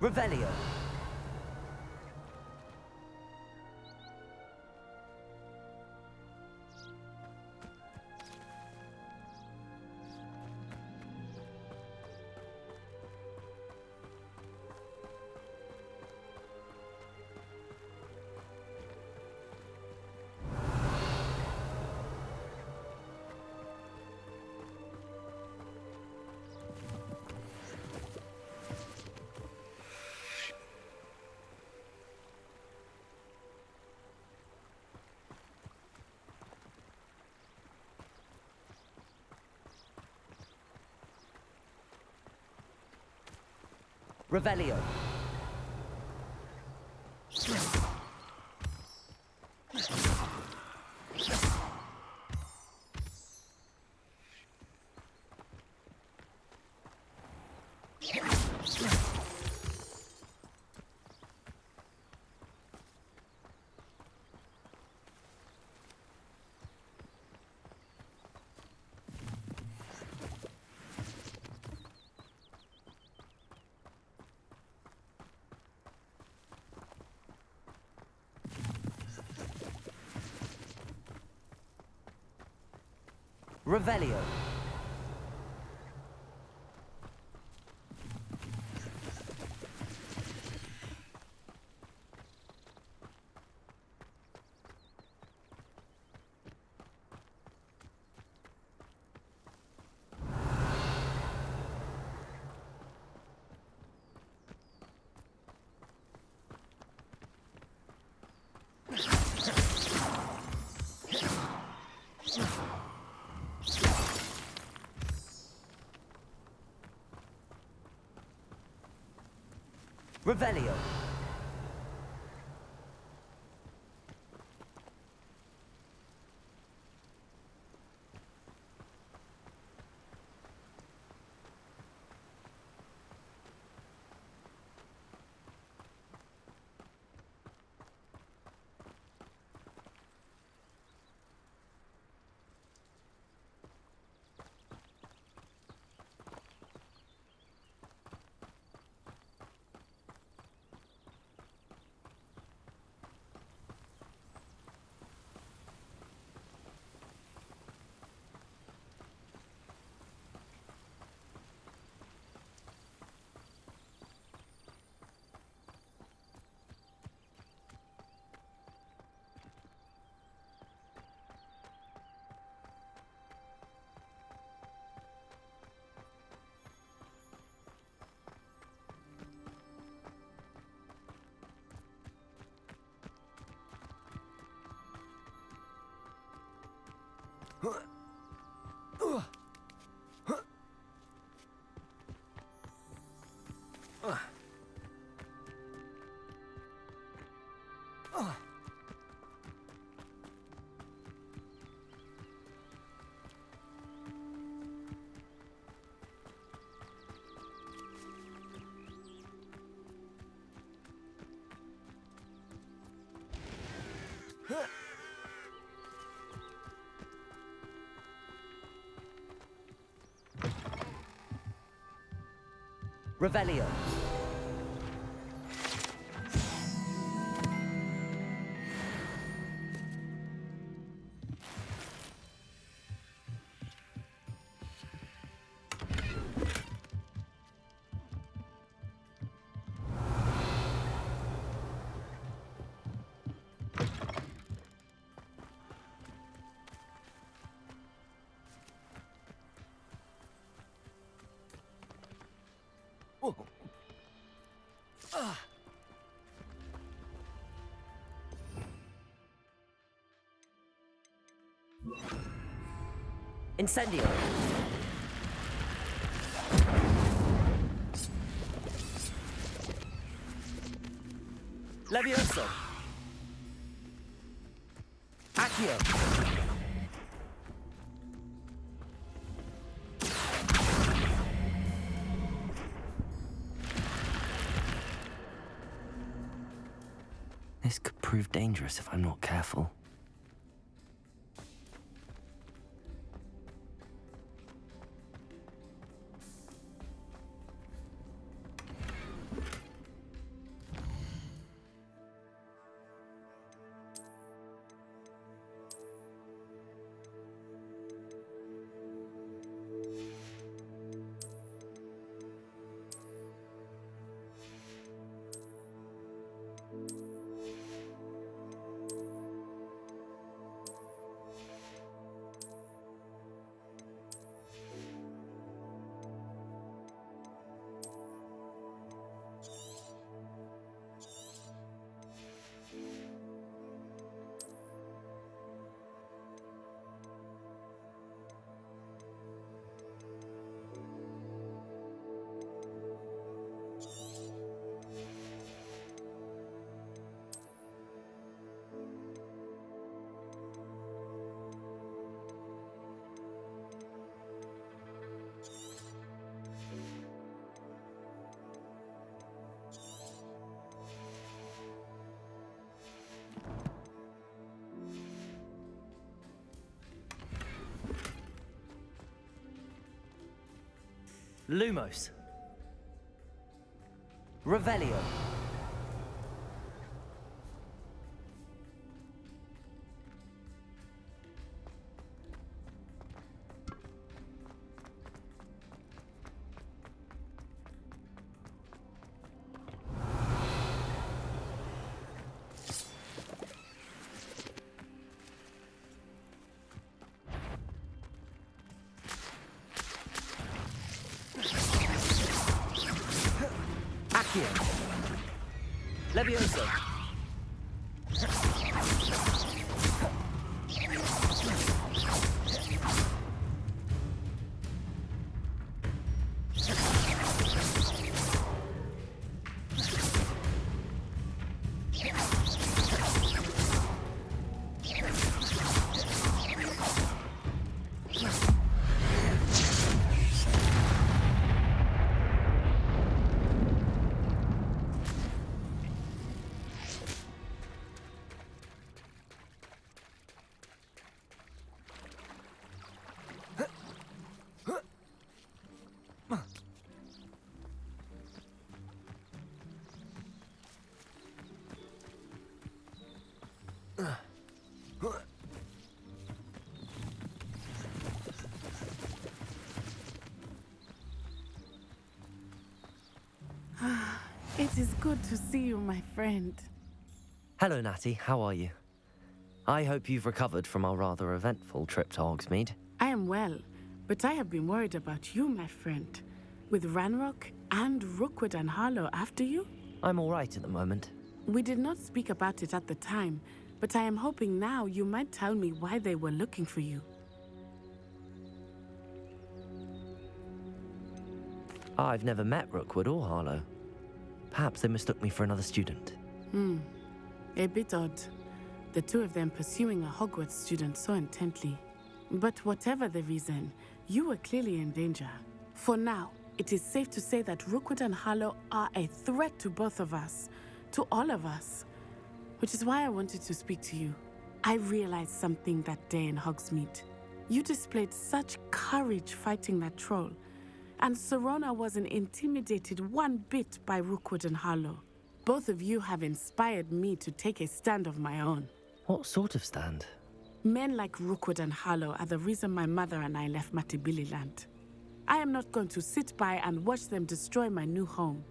Revelio. Revelio. Revelio. Revelio. Revelio. Incendio. Levioso. Accio. This could prove dangerous if I'm not careful. Lumos. Revelio. Levioso. It is good to see you, my friend. Hello, Natty. How are you? I hope you've recovered from our rather eventful trip to Hogsmeade. I am well, but I have been worried about you, my friend. With Ranrock and Rookwood and Harlow after you? I'm all right at the moment. We did not speak about it at the time, but I am hoping now you might tell me why they were looking for you. I've never met Rookwood or Harlow. Perhaps they mistook me for another student. A bit odd. The two of them pursuing a Hogwarts student so intently. But whatever the reason, you were clearly in danger. For now, it is safe to say that Rookwood and Harlow are a threat to both of us. To all of us. Which is why I wanted to speak to you. I realized something that day in Hogsmeade. You displayed such courage fighting that troll. And Serona wasn't intimidated one bit by Rookwood and Harlow. Both of you have inspired me to take a stand of my own. What sort of stand? Men like Rookwood and Harlow are the reason my mother and I left Matibili land. I am not going to sit by and watch them destroy my new home.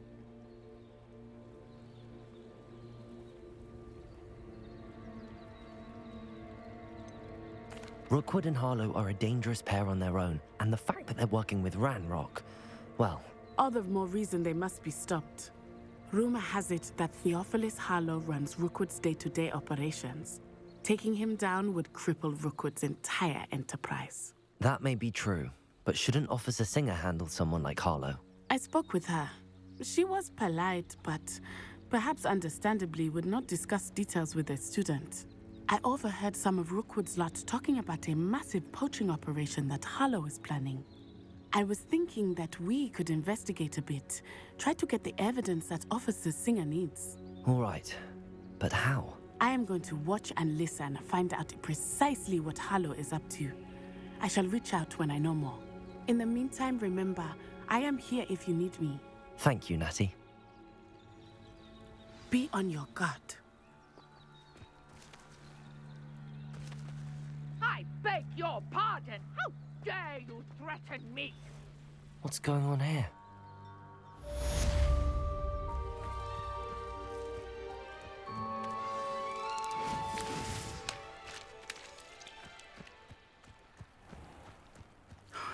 Rookwood and Harlow are a dangerous pair on their own, and the fact that they're working with Ranrock, well... All the more reason they must be stopped. Rumor has it that Theophilus Harlow runs Rookwood's day-to-day operations. Taking him down would cripple Rookwood's entire enterprise. That may be true, but shouldn't Officer Singer handle someone like Harlow? I spoke with her. She was polite, but perhaps understandably would not discuss details with a student. I overheard some of Rookwood's lot talking about a massive poaching operation that Harlow is planning. I was thinking that we could investigate a bit, try to get the evidence that Officer Singer needs. All right. But how? I am going to watch and listen, find out precisely what Harlow is up to. I shall reach out when I know more. In the meantime, remember, I am here if you need me. Thank you, Natty. Be on your guard. I beg your pardon. How dare you threaten me? What's going on here?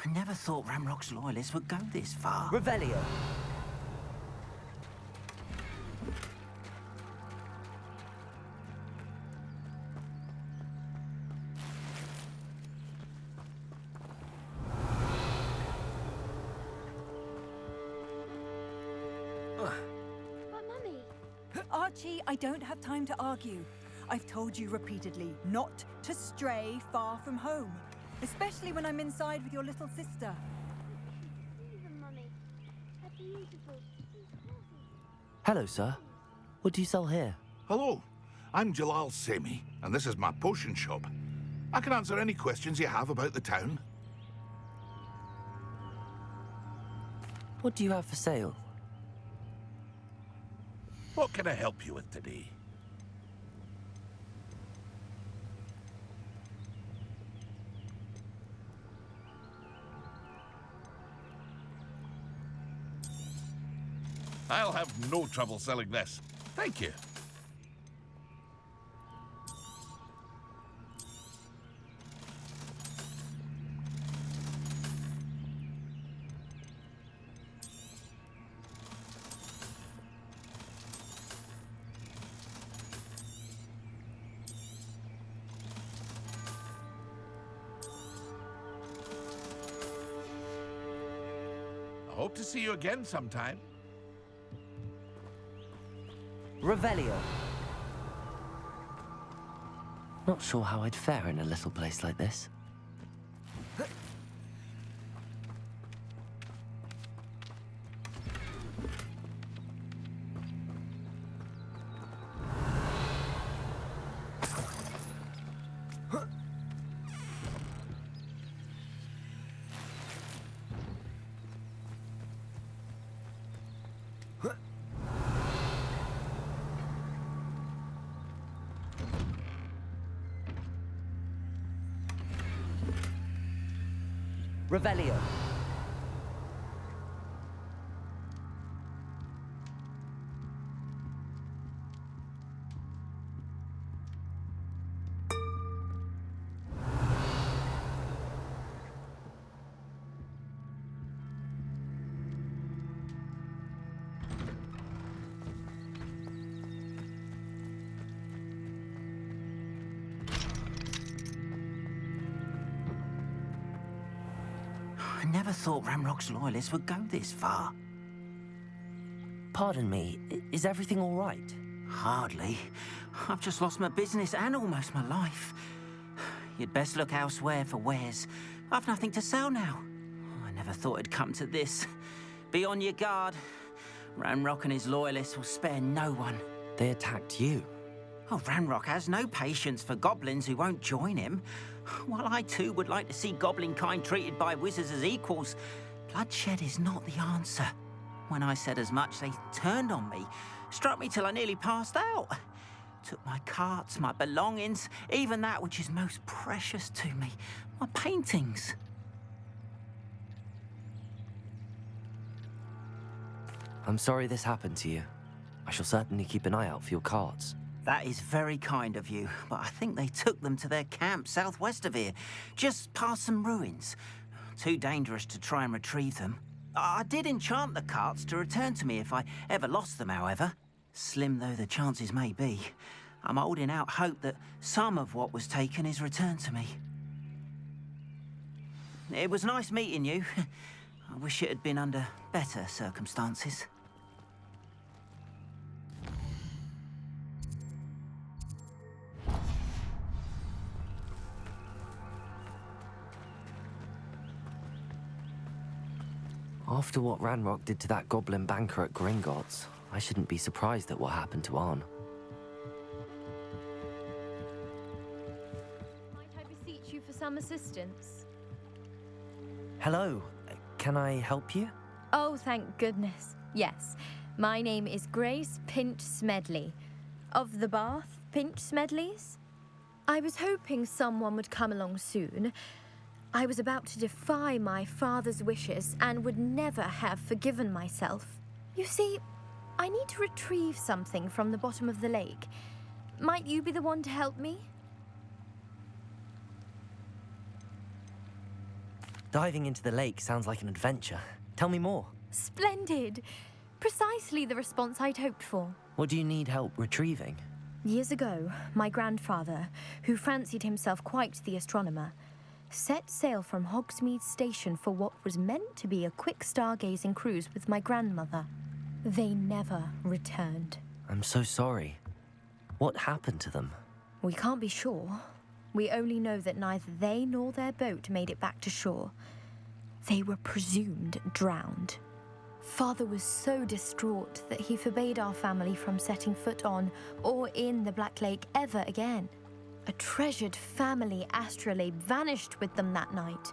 I never thought Ramrock's loyalists would go this far. Revelio. But Mummy... Archie, I don't have time to argue. I've told you repeatedly not to stray far from home, especially when I'm inside with your little sister. Even, Mummy. They're beautiful. Hello, sir. What do you sell here? Hello, I'm Jalal Semi, and this is my potion shop. I can answer any questions you have about the town. What do you have for sale? What can I help you with today? I'll have no trouble selling this. Thank you. I hope to see you again sometime. Revelio. Not sure how I'd fare in a little place like this. Revelio. I never thought Ramrock's loyalists would go this far. Pardon me, is everything all right? Hardly. I've just lost my business and almost my life. You'd best look elsewhere for wares. I've nothing to sell now. I never thought it'd come to this. Be on your guard. Ramrock and his loyalists will spare no one. They attacked you. Oh, Ramrock has no patience for goblins who won't join him. While I too would like to see goblin kind treated by wizards as equals, bloodshed is not the answer. When I said as much, they turned on me, struck me till I nearly passed out. Took my carts, my belongings, even that which is most precious to me, my paintings. I'm sorry this happened to you. I shall certainly keep an eye out for your carts. That is very kind of you, but I think they took them to their camp southwest of here, just past some ruins. Too dangerous to try and retrieve them. I did enchant the carts to return to me if I ever lost them, however. Slim though the chances may be, I'm holding out hope that some of what was taken is returned to me. It was nice meeting you. I wish it had been under better circumstances. After what Ranrock did to that goblin banker at Gringotts, I shouldn't be surprised at what happened to Arn. assistance. Hello. Can I help you? Oh, thank goodness. Yes. My name is Grace Pinch Smedley. Of the Bath Pinch Smedleys? I was hoping someone would come along soon. I was about to defy my father's wishes and would never have forgiven myself. You see, I need to retrieve something from the bottom of the lake. Might you be the one to help me? Diving into the lake sounds like an adventure. Tell me more. Splendid. Precisely the response I'd hoped for. What do you need help retrieving? Years ago, my grandfather, who fancied himself quite the astronomer, set sail from Hogsmeade Station for what was meant to be a quick stargazing cruise with my grandmother. They never returned. I'm so sorry. What happened to them? We can't be sure. We only know that neither they nor their boat made it back to shore. They were presumed drowned. Father was so distraught that he forbade our family from setting foot on or in the Black Lake ever again. A treasured family astrolabe vanished with them that night.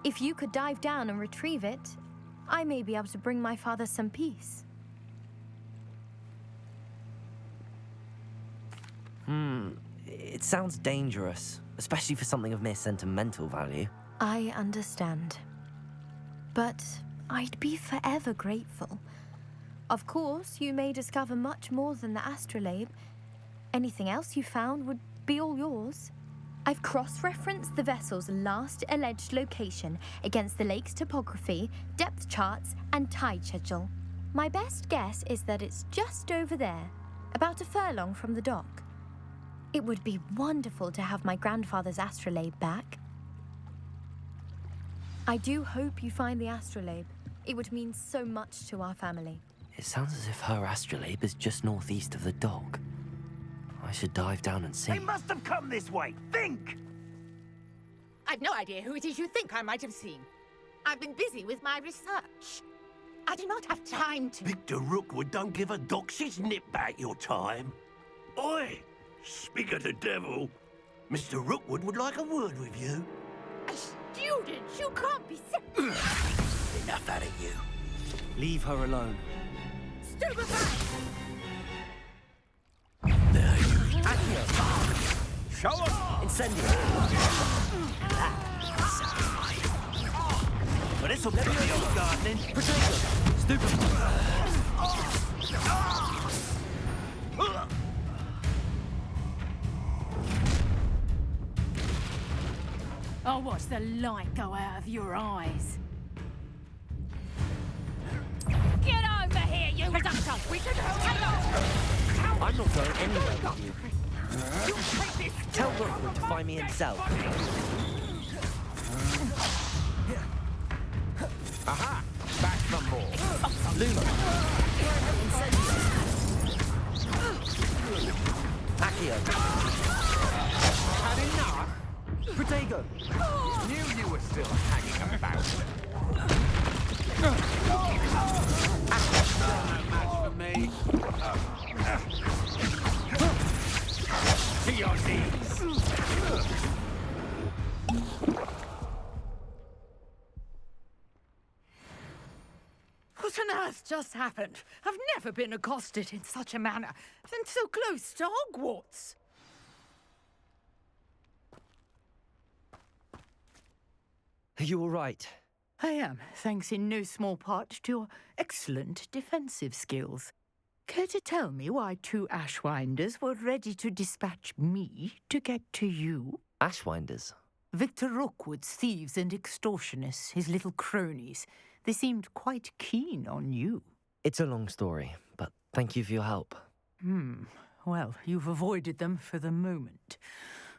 If you could dive down and retrieve it, I may be able to bring my father some peace. It sounds dangerous, especially for something of mere sentimental value. I understand. But I'd be forever grateful. Of course, you may discover much more than the astrolabe. Anything else you found would be all yours. I've cross-referenced the vessel's last alleged location against the lake's topography, depth charts, and tide schedule. My best guess is that it's just over there, about a furlong from the dock. It would be wonderful to have my grandfather's astrolabe back. I do hope you find the astrolabe. It would mean so much to our family. It sounds as if her astrolabe is just northeast of the dock. I should dive down and see. They must have come this way. Think! I've no idea who it is you think I might have seen. I've been busy with my research. I do not have time to... Victor Rookwood don't give a doxy's nip back your time. Oi! Speak of the devil. Mr. Rookwood would like a word with you. A student? You can't be... Enough out of you. Leave her alone. Stupefy! Show us! Incendio! But this'll never be old gardening. Potato! Stupid! I'll watch the light go out of your eyes. Get over here, you reductor! We can help. I'm not going anywhere with you. Tell Rookwood to find me himself. Aha! Back from more. Luma. Accio. Had enough? Protego. Knew you were still hanging about. No match for me. To your knees. What on earth just happened? I've never been accosted in such a manner, and so close to Hogwarts. Are you all right? I am, thanks in no small part to your excellent defensive skills. Care to tell me why two Ashwinders were ready to dispatch me to get to you? Ashwinders? Victor Rookwood's thieves and extortionists, his little cronies. They seemed quite keen on you. It's a long story, but thank you for your help. Well, you've avoided them for the moment.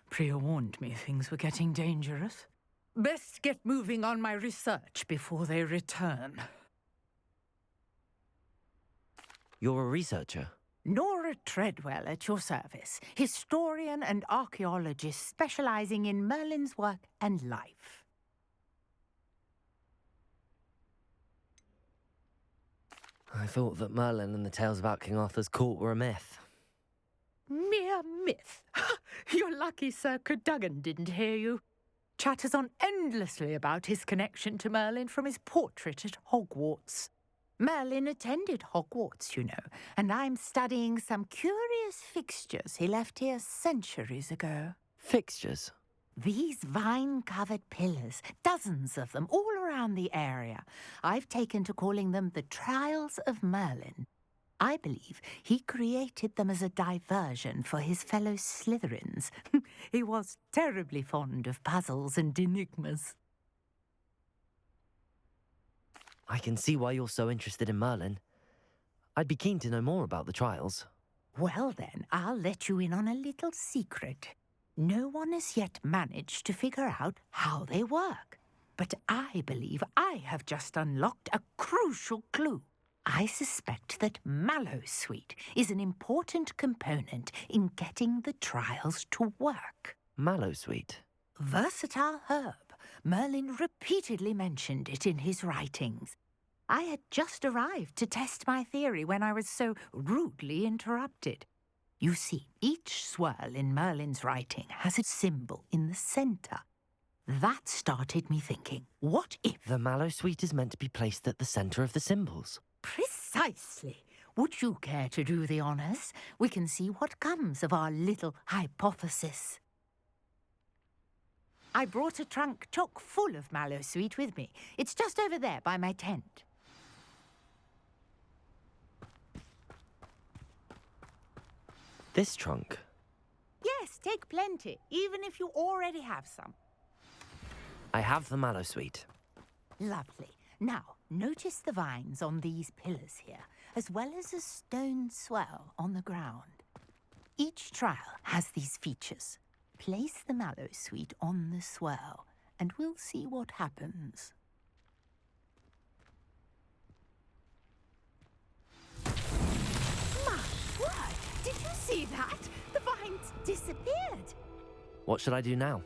Priya warned me things were getting dangerous. Best get moving on my research before they return. You're a researcher? Nora Treadwell at your service, historian and archaeologist specializing in Merlin's work and life. I thought that Merlin and the tales about King Arthur's court were a myth. Mere myth. You're lucky Sir Cadogan didn't hear you. chatters on endlessly about his connection to Merlin from his portrait at Hogwarts. Merlin attended Hogwarts, you know, and I'm studying some curious fixtures he left here centuries ago. Fixtures? These vine-covered pillars, dozens of them, all around the area. I've taken to calling them the Trials of Merlin. I believe he created them as a diversion for his fellow Slytherins. He was terribly fond of puzzles and enigmas. I can see why you're so interested in Merlin. I'd be keen to know more about the trials. Well then, I'll let you in on a little secret. No one has yet managed to figure out how they work. But I believe I have just unlocked a crucial clue. I suspect that Mallowsweet is an important component in getting the trials to work. Mallowsweet? Versatile herb. Merlin repeatedly mentioned it in his writings. I had just arrived to test my theory when I was so rudely interrupted. You see, each swirl in Merlin's writing has a symbol in the centre. That started me thinking, what if... The Mallowsweet is meant to be placed at the centre of the symbols. Precisely. Would you care to do the honours? We can see what comes of our little hypothesis. I brought a trunk chock full of Mallowsweet with me. It's just over there by my tent. This trunk? Yes, take plenty, even if you already have some. I have the Mallowsweet. Lovely. Now, notice the vines on these pillars here, as well as a stone swell on the ground. Each trial has these features. Place the Mallowsweet on the swell, and we'll see what happens. My word! Did you see that? The vines disappeared. What should I do now?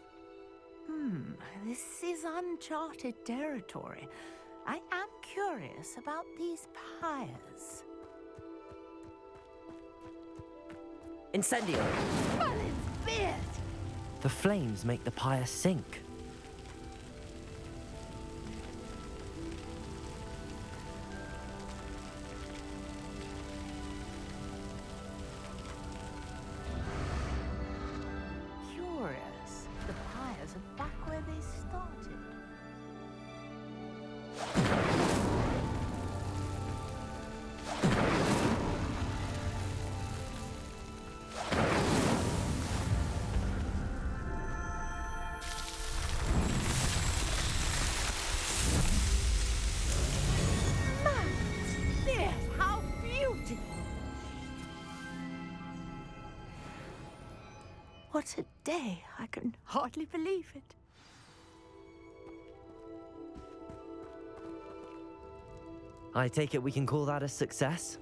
This is uncharted territory. I am curious about these pyres. Incendio! Merlin's beard! The flames make the pyre sink. Curious. The pyres are back where they started. How beautiful! What a day! I can hardly believe it. I take it we can call that a success?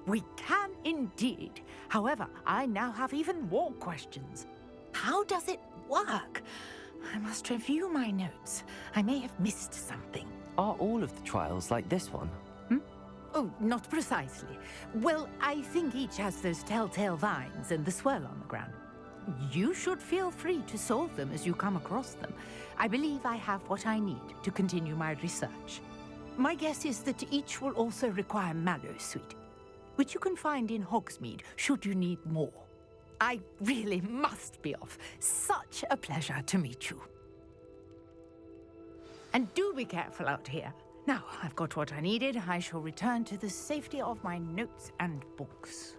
We can indeed. However, I now have even more questions. How does it work? I must review my notes. I may have missed something. Are all of the trials like this one? Oh, not precisely. Well, I think each has those telltale vines and the swirl on the ground. You should feel free to solve them as you come across them. I believe I have what I need to continue my research. My guess is that each will also require Mallowsweet, which you can find in Hogsmeade should you need more. I really must be off. Such a pleasure to meet you. And do be careful out here. Now, I've got what I needed. I shall return to the safety of my notes and books.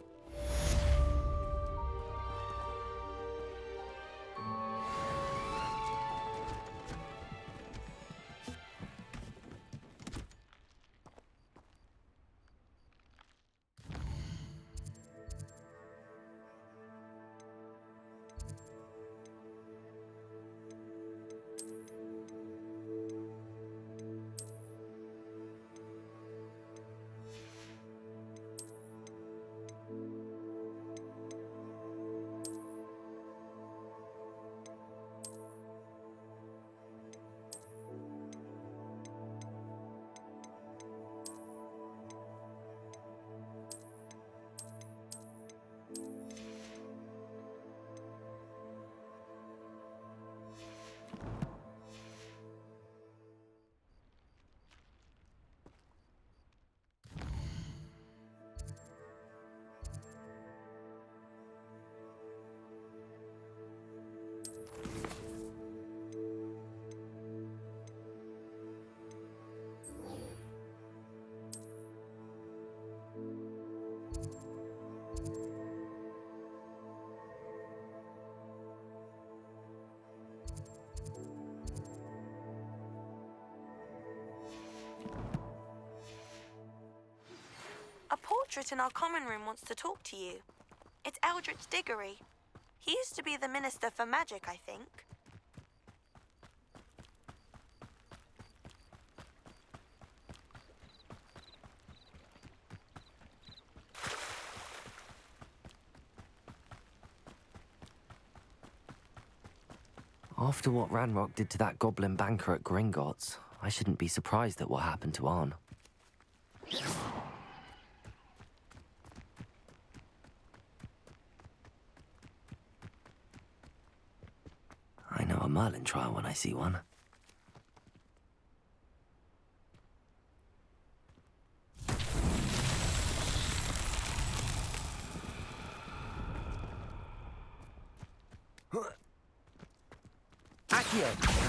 portrait in our common room wants to talk to you. It's Eldritch Diggory. He used to be the Minister for Magic, I think. After what Ranrock did to that goblin banker at Gringotts, I shouldn't be surprised at what happened to Arn. I know a Merlin trial when I see one. Accio.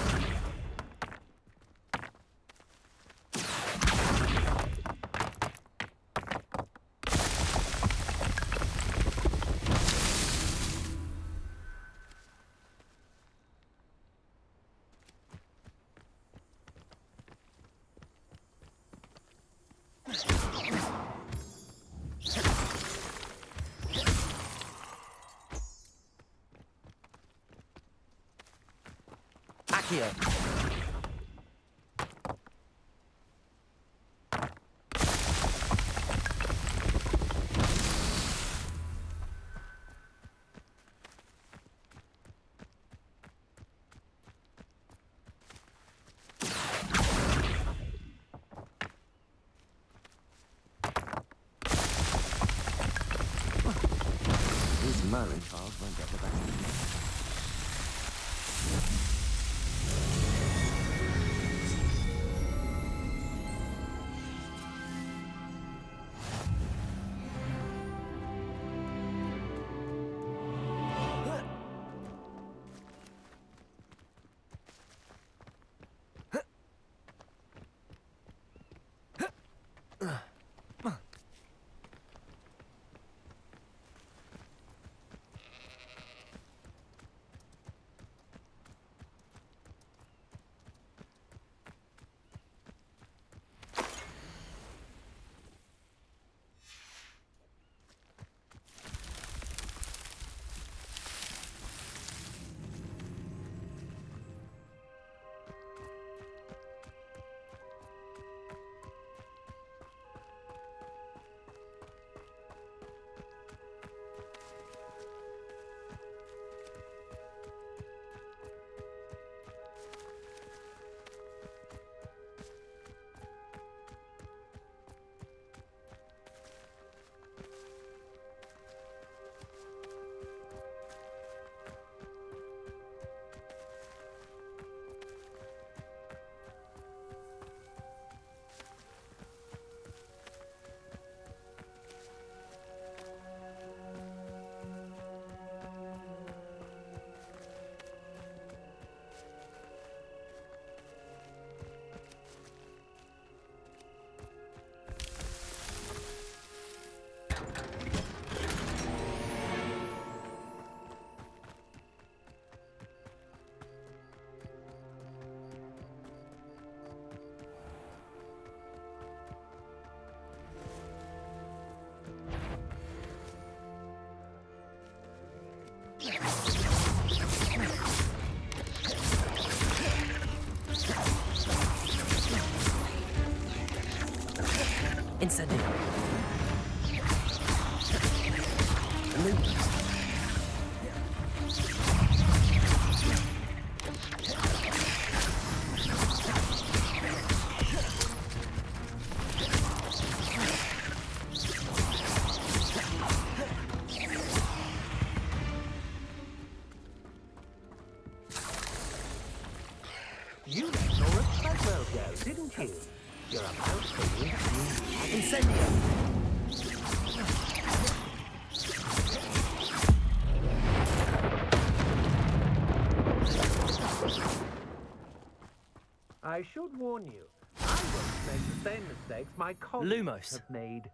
These Merlin trials won't get the best of me. Incendio. You let Laura Cladwell go, didn't you? You're about to win. Incendio. I should warn you, I won't make the same mistakes my colleagues Lumos. have made.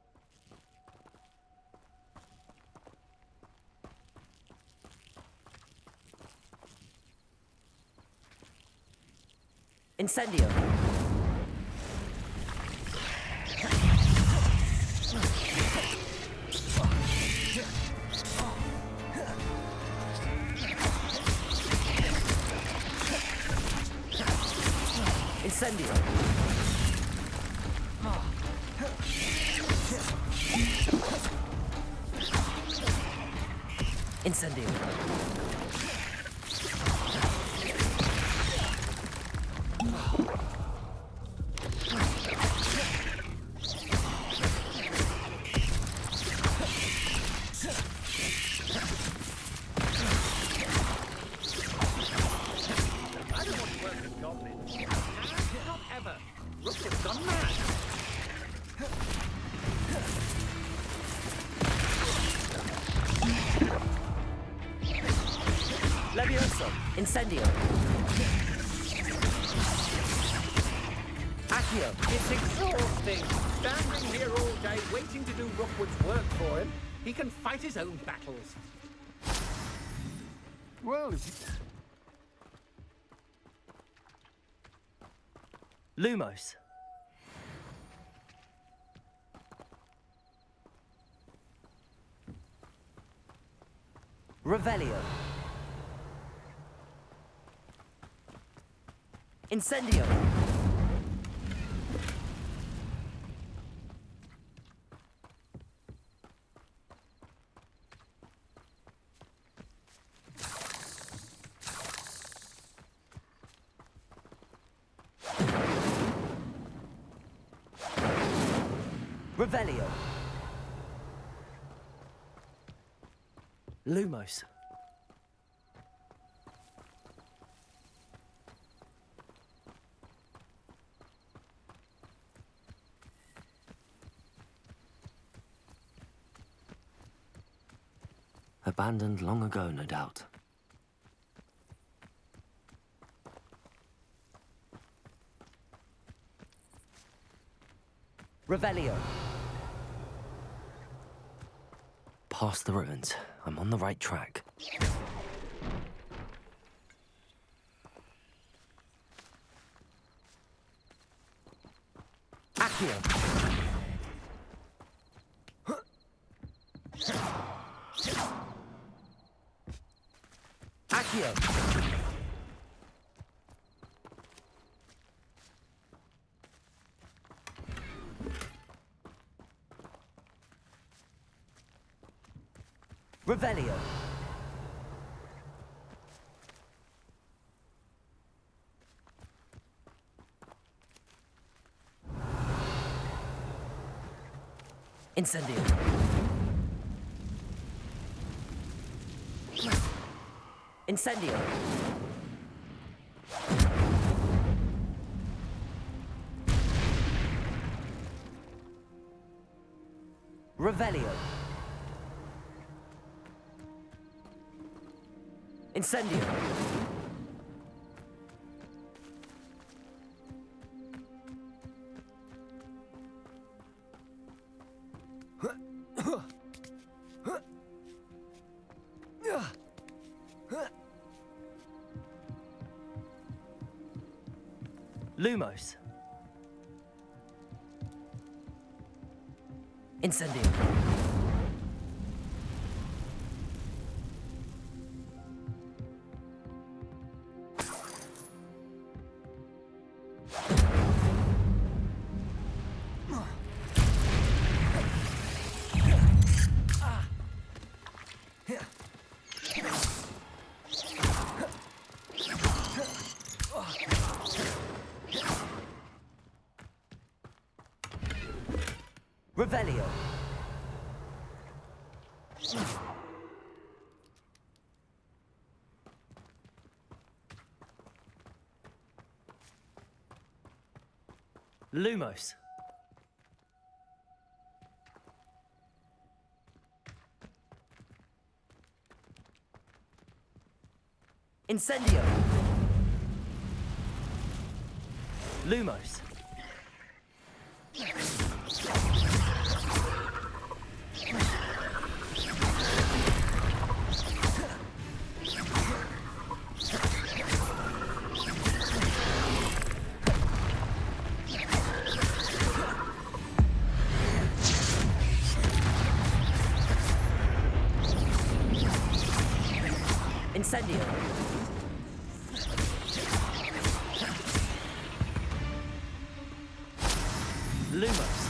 Incendio. Incendio. Incendio. Incendio. Accio. It's exhausting. Standing here all day waiting to do Rookwood's work for him. He can fight his own battles. Well, Lumos. Revelio. Incendio. Revelio. Lumos. Abandoned long ago, no doubt. Revelio. Past the ruins. I'm on the right track. Accio. Accio. Revelio. Incendio. Incendio. Revelio. Incendio. Lumos. Incendio. Revelio. Lumos. Incendio. Lumos. Incendio. Lumos.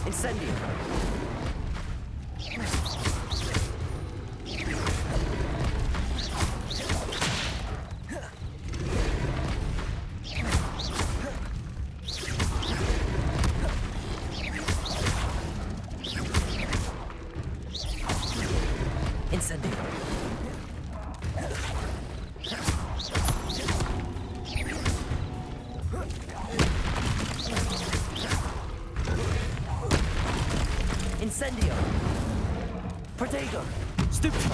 Incendio. Incendio. Incendio. Protego. Stupefy.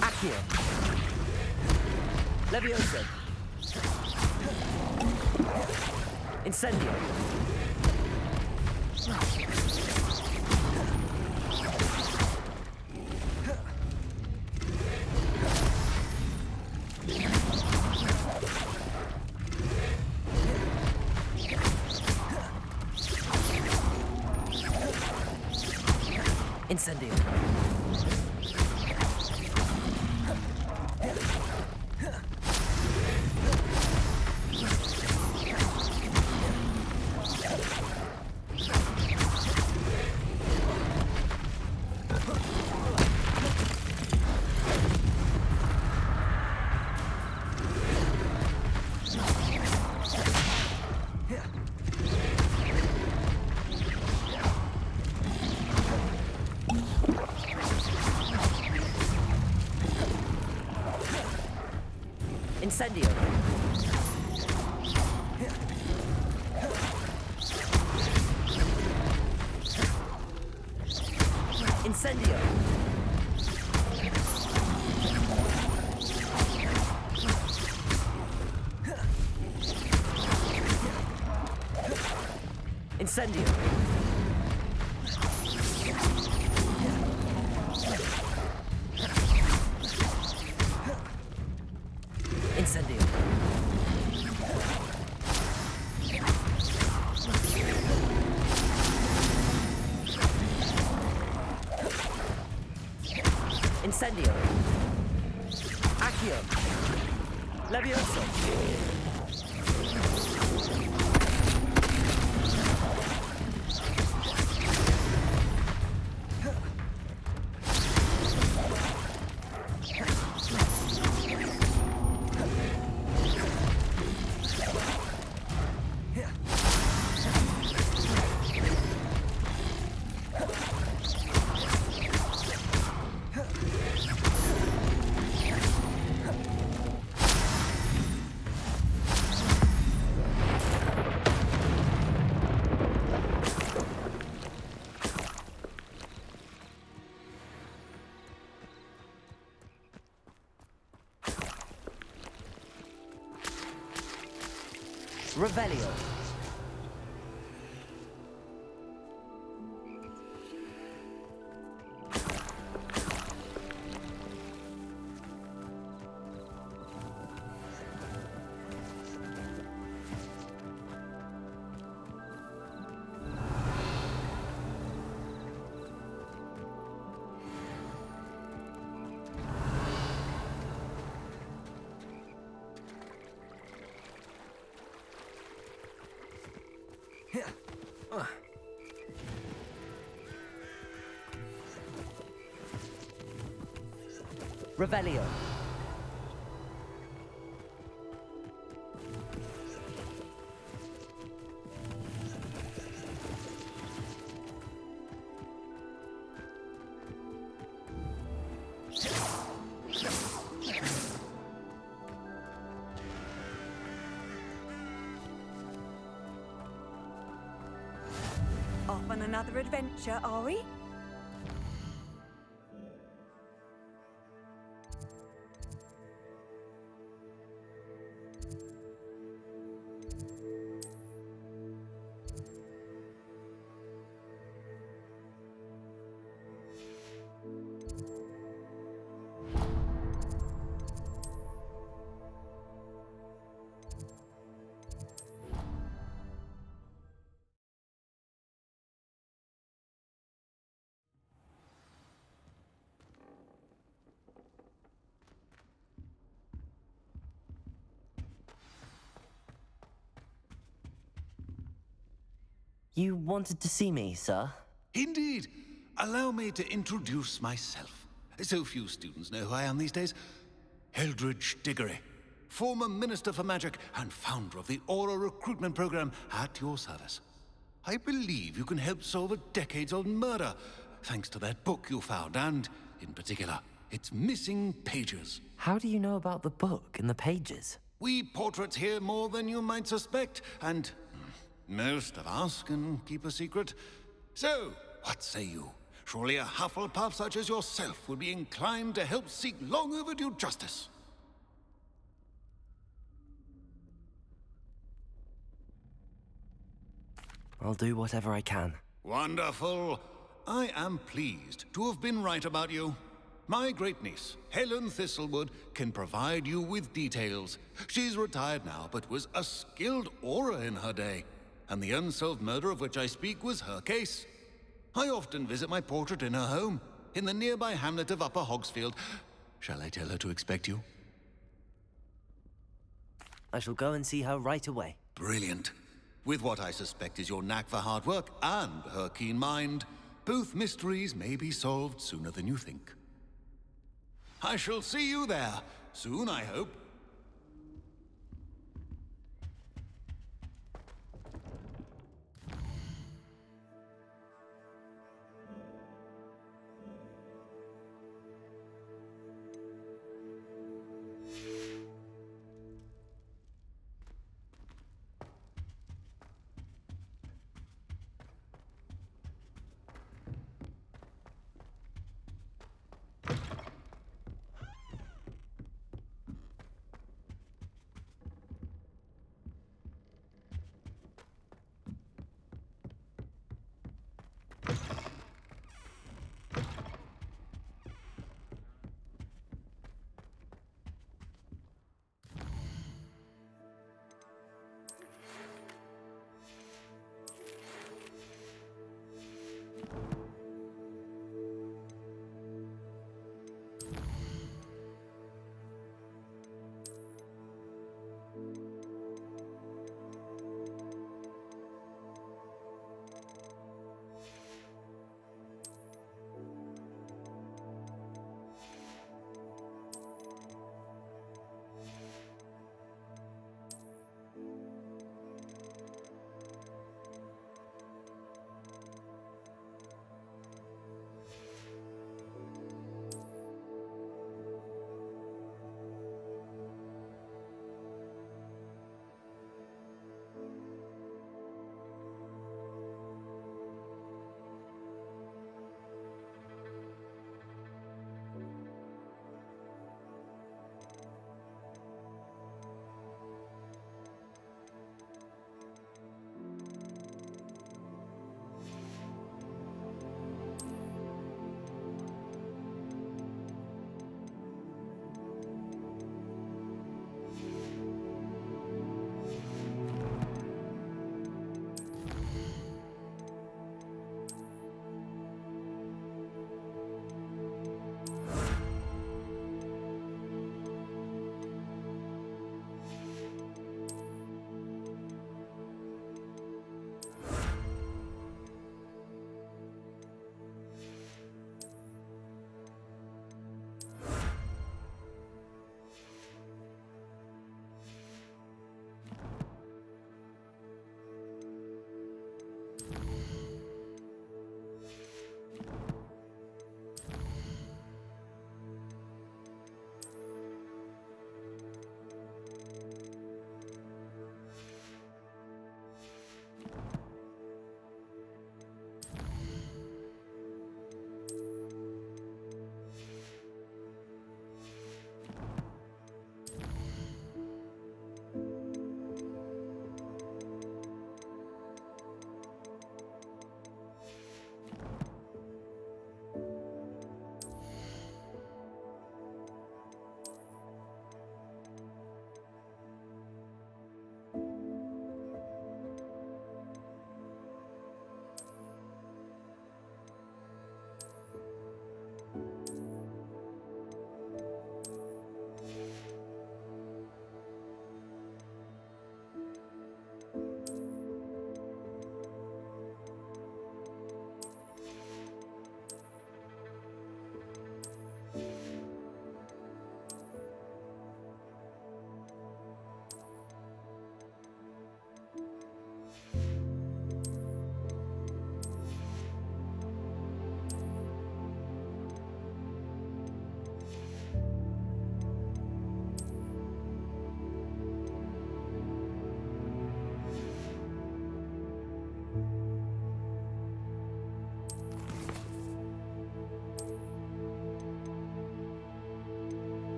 Accio. Levioso. Incendio. Incendio. Incendio. Incendio. Incendio. Incendio. Incendio. Accio. Levioso. Revelio. Revelio. off on another adventure, are we? You wanted to see me, sir? Indeed. Allow me to introduce myself. So few students know who I am these days. Eldridge Diggory, former Minister for Magic and founder of the Aura Recruitment Program at your service. I believe you can help solve a decades-old murder, thanks to that book you found, and, in particular, its missing pages. How do you know about the book and the pages? We portraits here more than you might suspect, and most of us can keep a secret. So, what say you? Surely a Hufflepuff such as yourself would be inclined to help seek long overdue justice. I'll do whatever I can. Wonderful. I am pleased to have been right about you. My great-niece, Helen Thistlewood, can provide you with details. She's retired now, but was a skilled aura in her day. And the unsolved murder of which I speak was her case. I often visit my portrait in her home, in the nearby hamlet of Upper Hogsfield. Shall I tell her to expect you? I shall go and see her right away. Brilliant. With what I suspect is your knack for hard work and her keen mind, both mysteries may be solved sooner than you think. I shall see you there, soon I hope.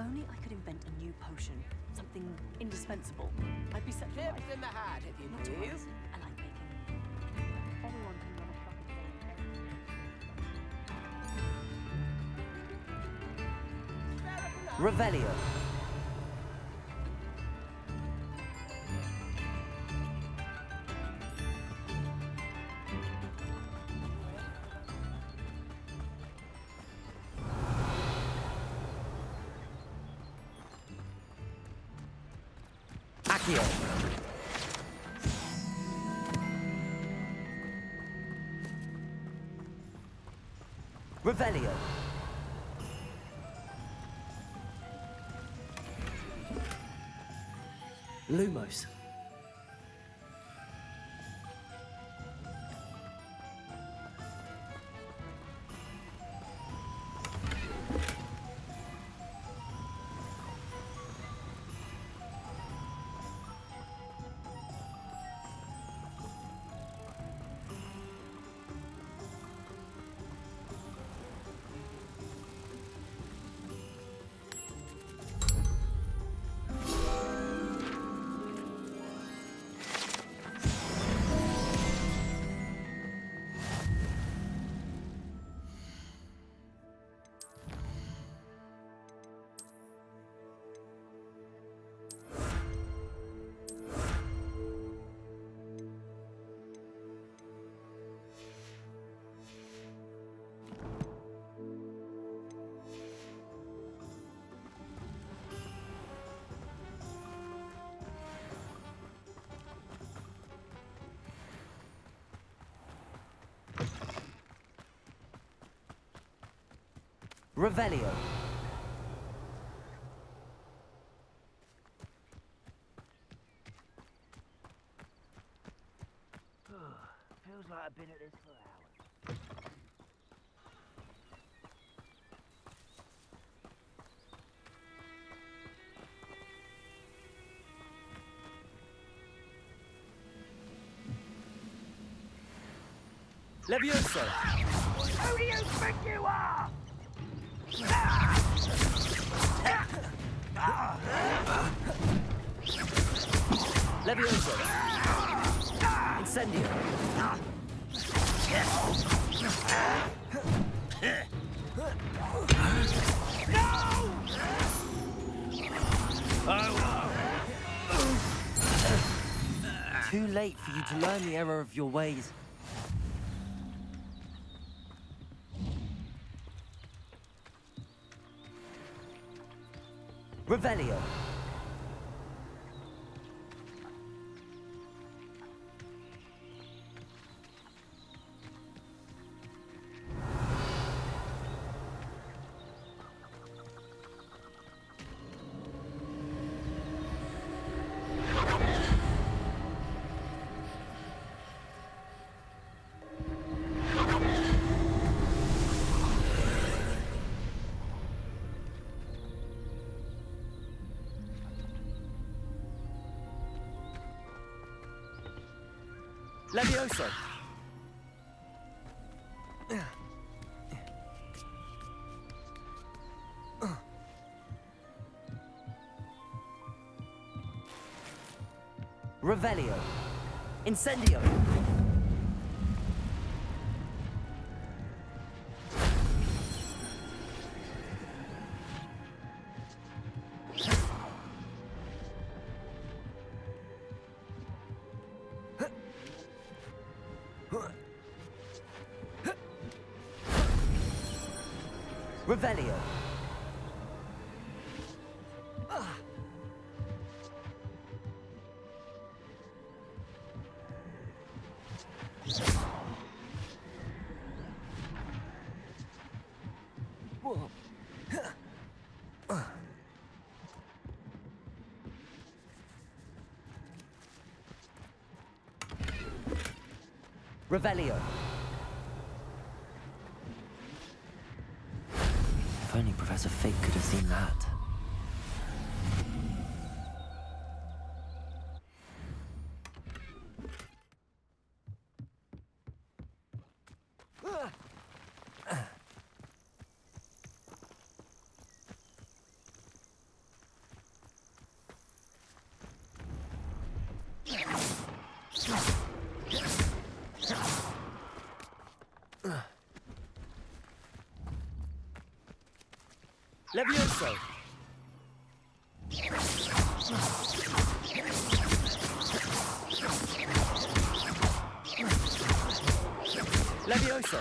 only I could invent a new potion, something indispensable. I'd be set for life. Tips in the hat, if you Not to please. us. I like baking. Anyone can run a shop in Revelio. Accio. Revelio. Lumos. Revelio. Feels like I've been at this for hours. Levioso. Who do you think you are? Levioso. Incendio. Too late for you to learn the error of your ways. Revelio. Levioso. Revelio. Incendio. Revelio. Revelio. If only Professor Fig could have seen that. Levioso! Levioso!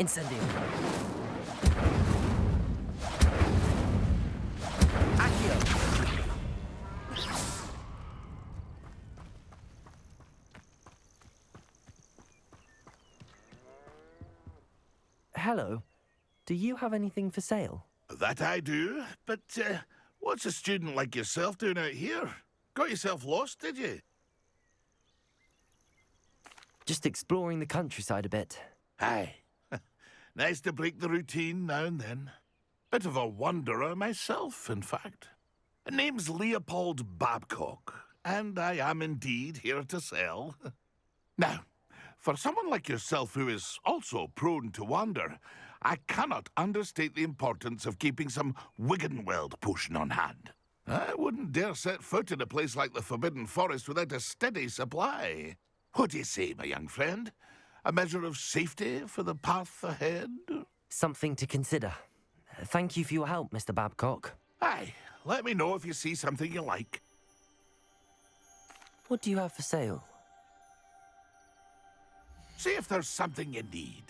Incendio! Accio! Hello. Do you have anything for sale? That I do, but what's a student like yourself doing out here? Got yourself lost, did you? Just exploring the countryside a bit. Aye. Nice to break the routine now and then. Bit of a wanderer myself, in fact. Name's Leopold Babcock, and I am indeed here to sell. Now, for someone like yourself who is also prone to wander, I cannot understate the importance of keeping some Wiggenweld potion on hand. I wouldn't dare set foot in a place like the Forbidden Forest without a steady supply. What do you say, my young friend? A measure of safety for the path ahead? Something to consider. Thank you for your help, Mr. Babcock. Aye, let me know if you see something you like. What do you have for sale? See if there's something you need.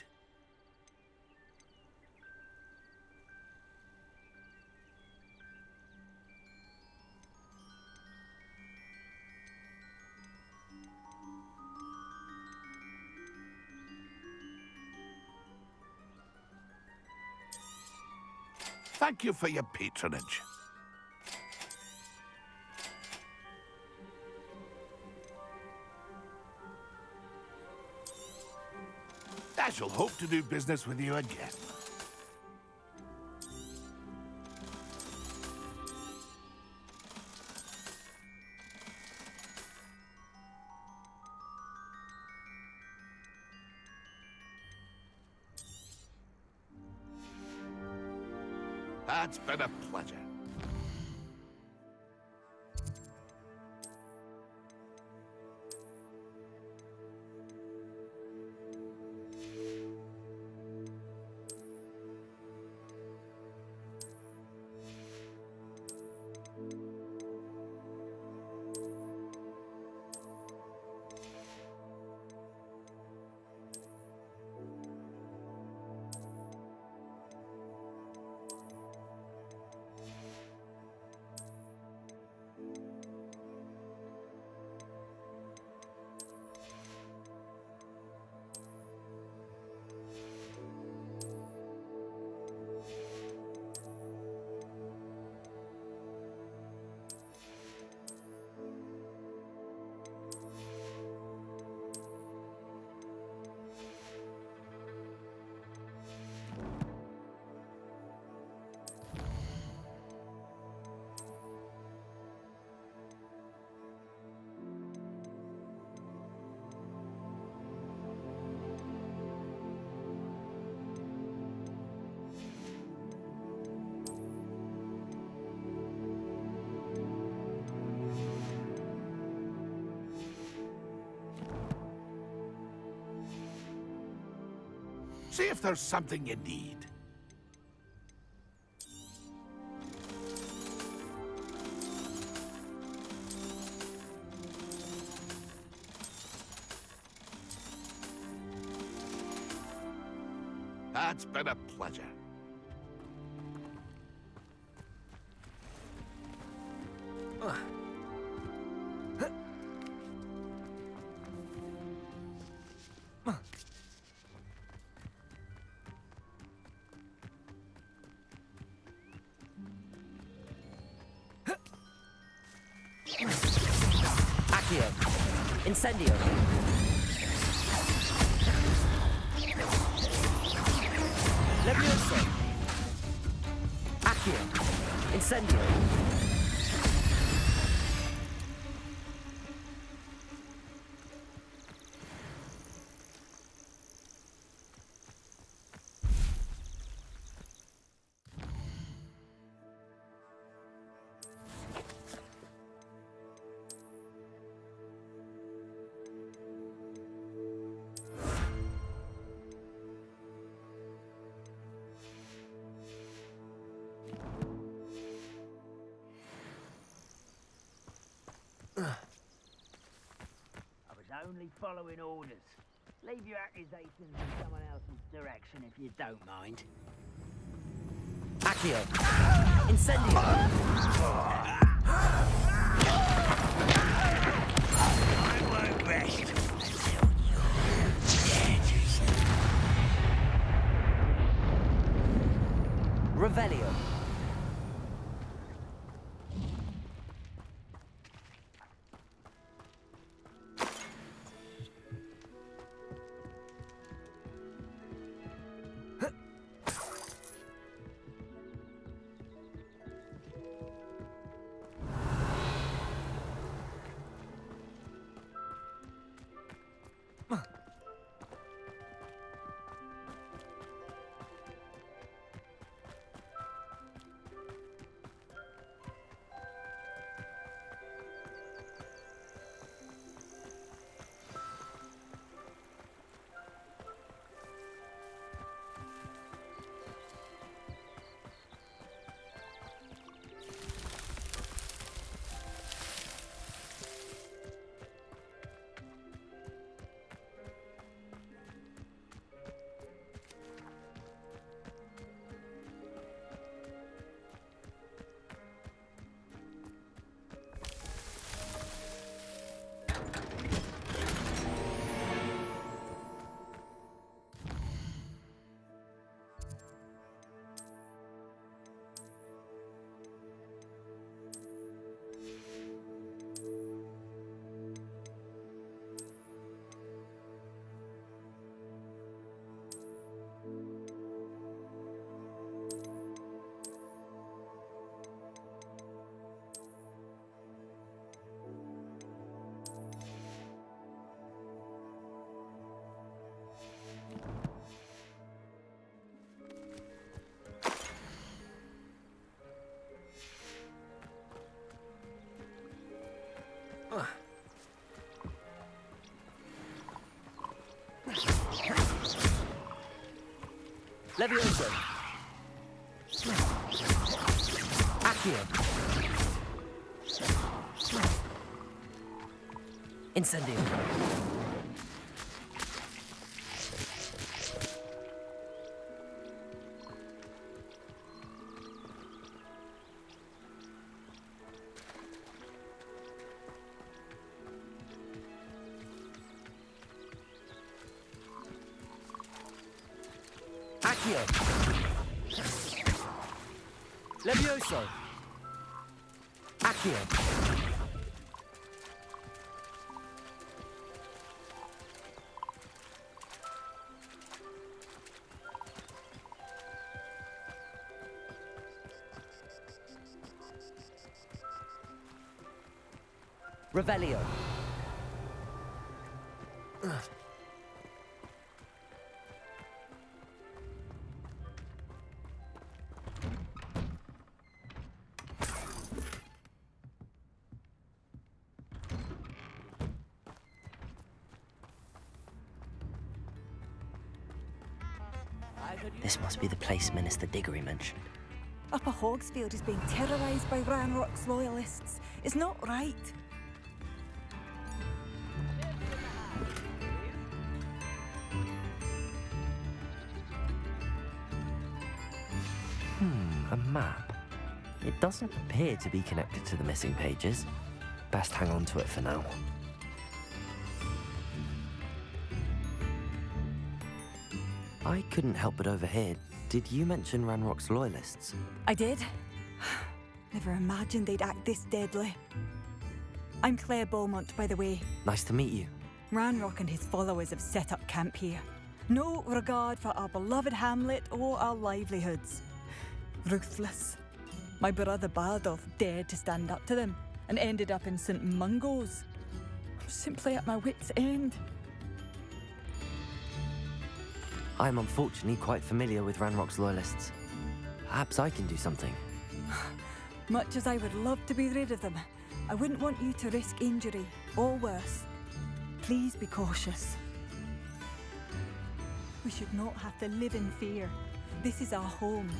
Thank you for your patronage. I shall hope to do business with you again. That's been a pleasure. See if there's something you need. That's been a pleasure. Accio. Incendio. Levioso. Accio. Incendio. only following orders. Leave your accusations in someone else's direction if you don't mind. Accio! Incendio! I won't rest until you're dead. Revelio. Levioso. Accio. Incendio. Accio. Levioso. Accio. Revelio. This must be the place Minister Diggory mentioned. Upper Hogsfield is being terrorised by Ranrock's loyalists. It's not right. A map. It doesn't appear to be connected to the missing pages. Best hang on to it for now. I couldn't help but overhear. Did you mention Ranrock's loyalists? I did. Never imagined they'd act this deadly. I'm Claire Beaumont, by the way. Nice to meet you. Ranrock and his followers have set up camp here. No regard for our beloved hamlet or our livelihoods. Ruthless. My brother Bardolph dared to stand up to them and ended up in St. Mungo's. I'm simply at my wit's end. I'm unfortunately quite familiar with Ranrock's loyalists. Perhaps I can do something. Much as I would love to be rid of them, I wouldn't want you to risk injury, or worse. Please be cautious. We should not have to live in fear. This is our home.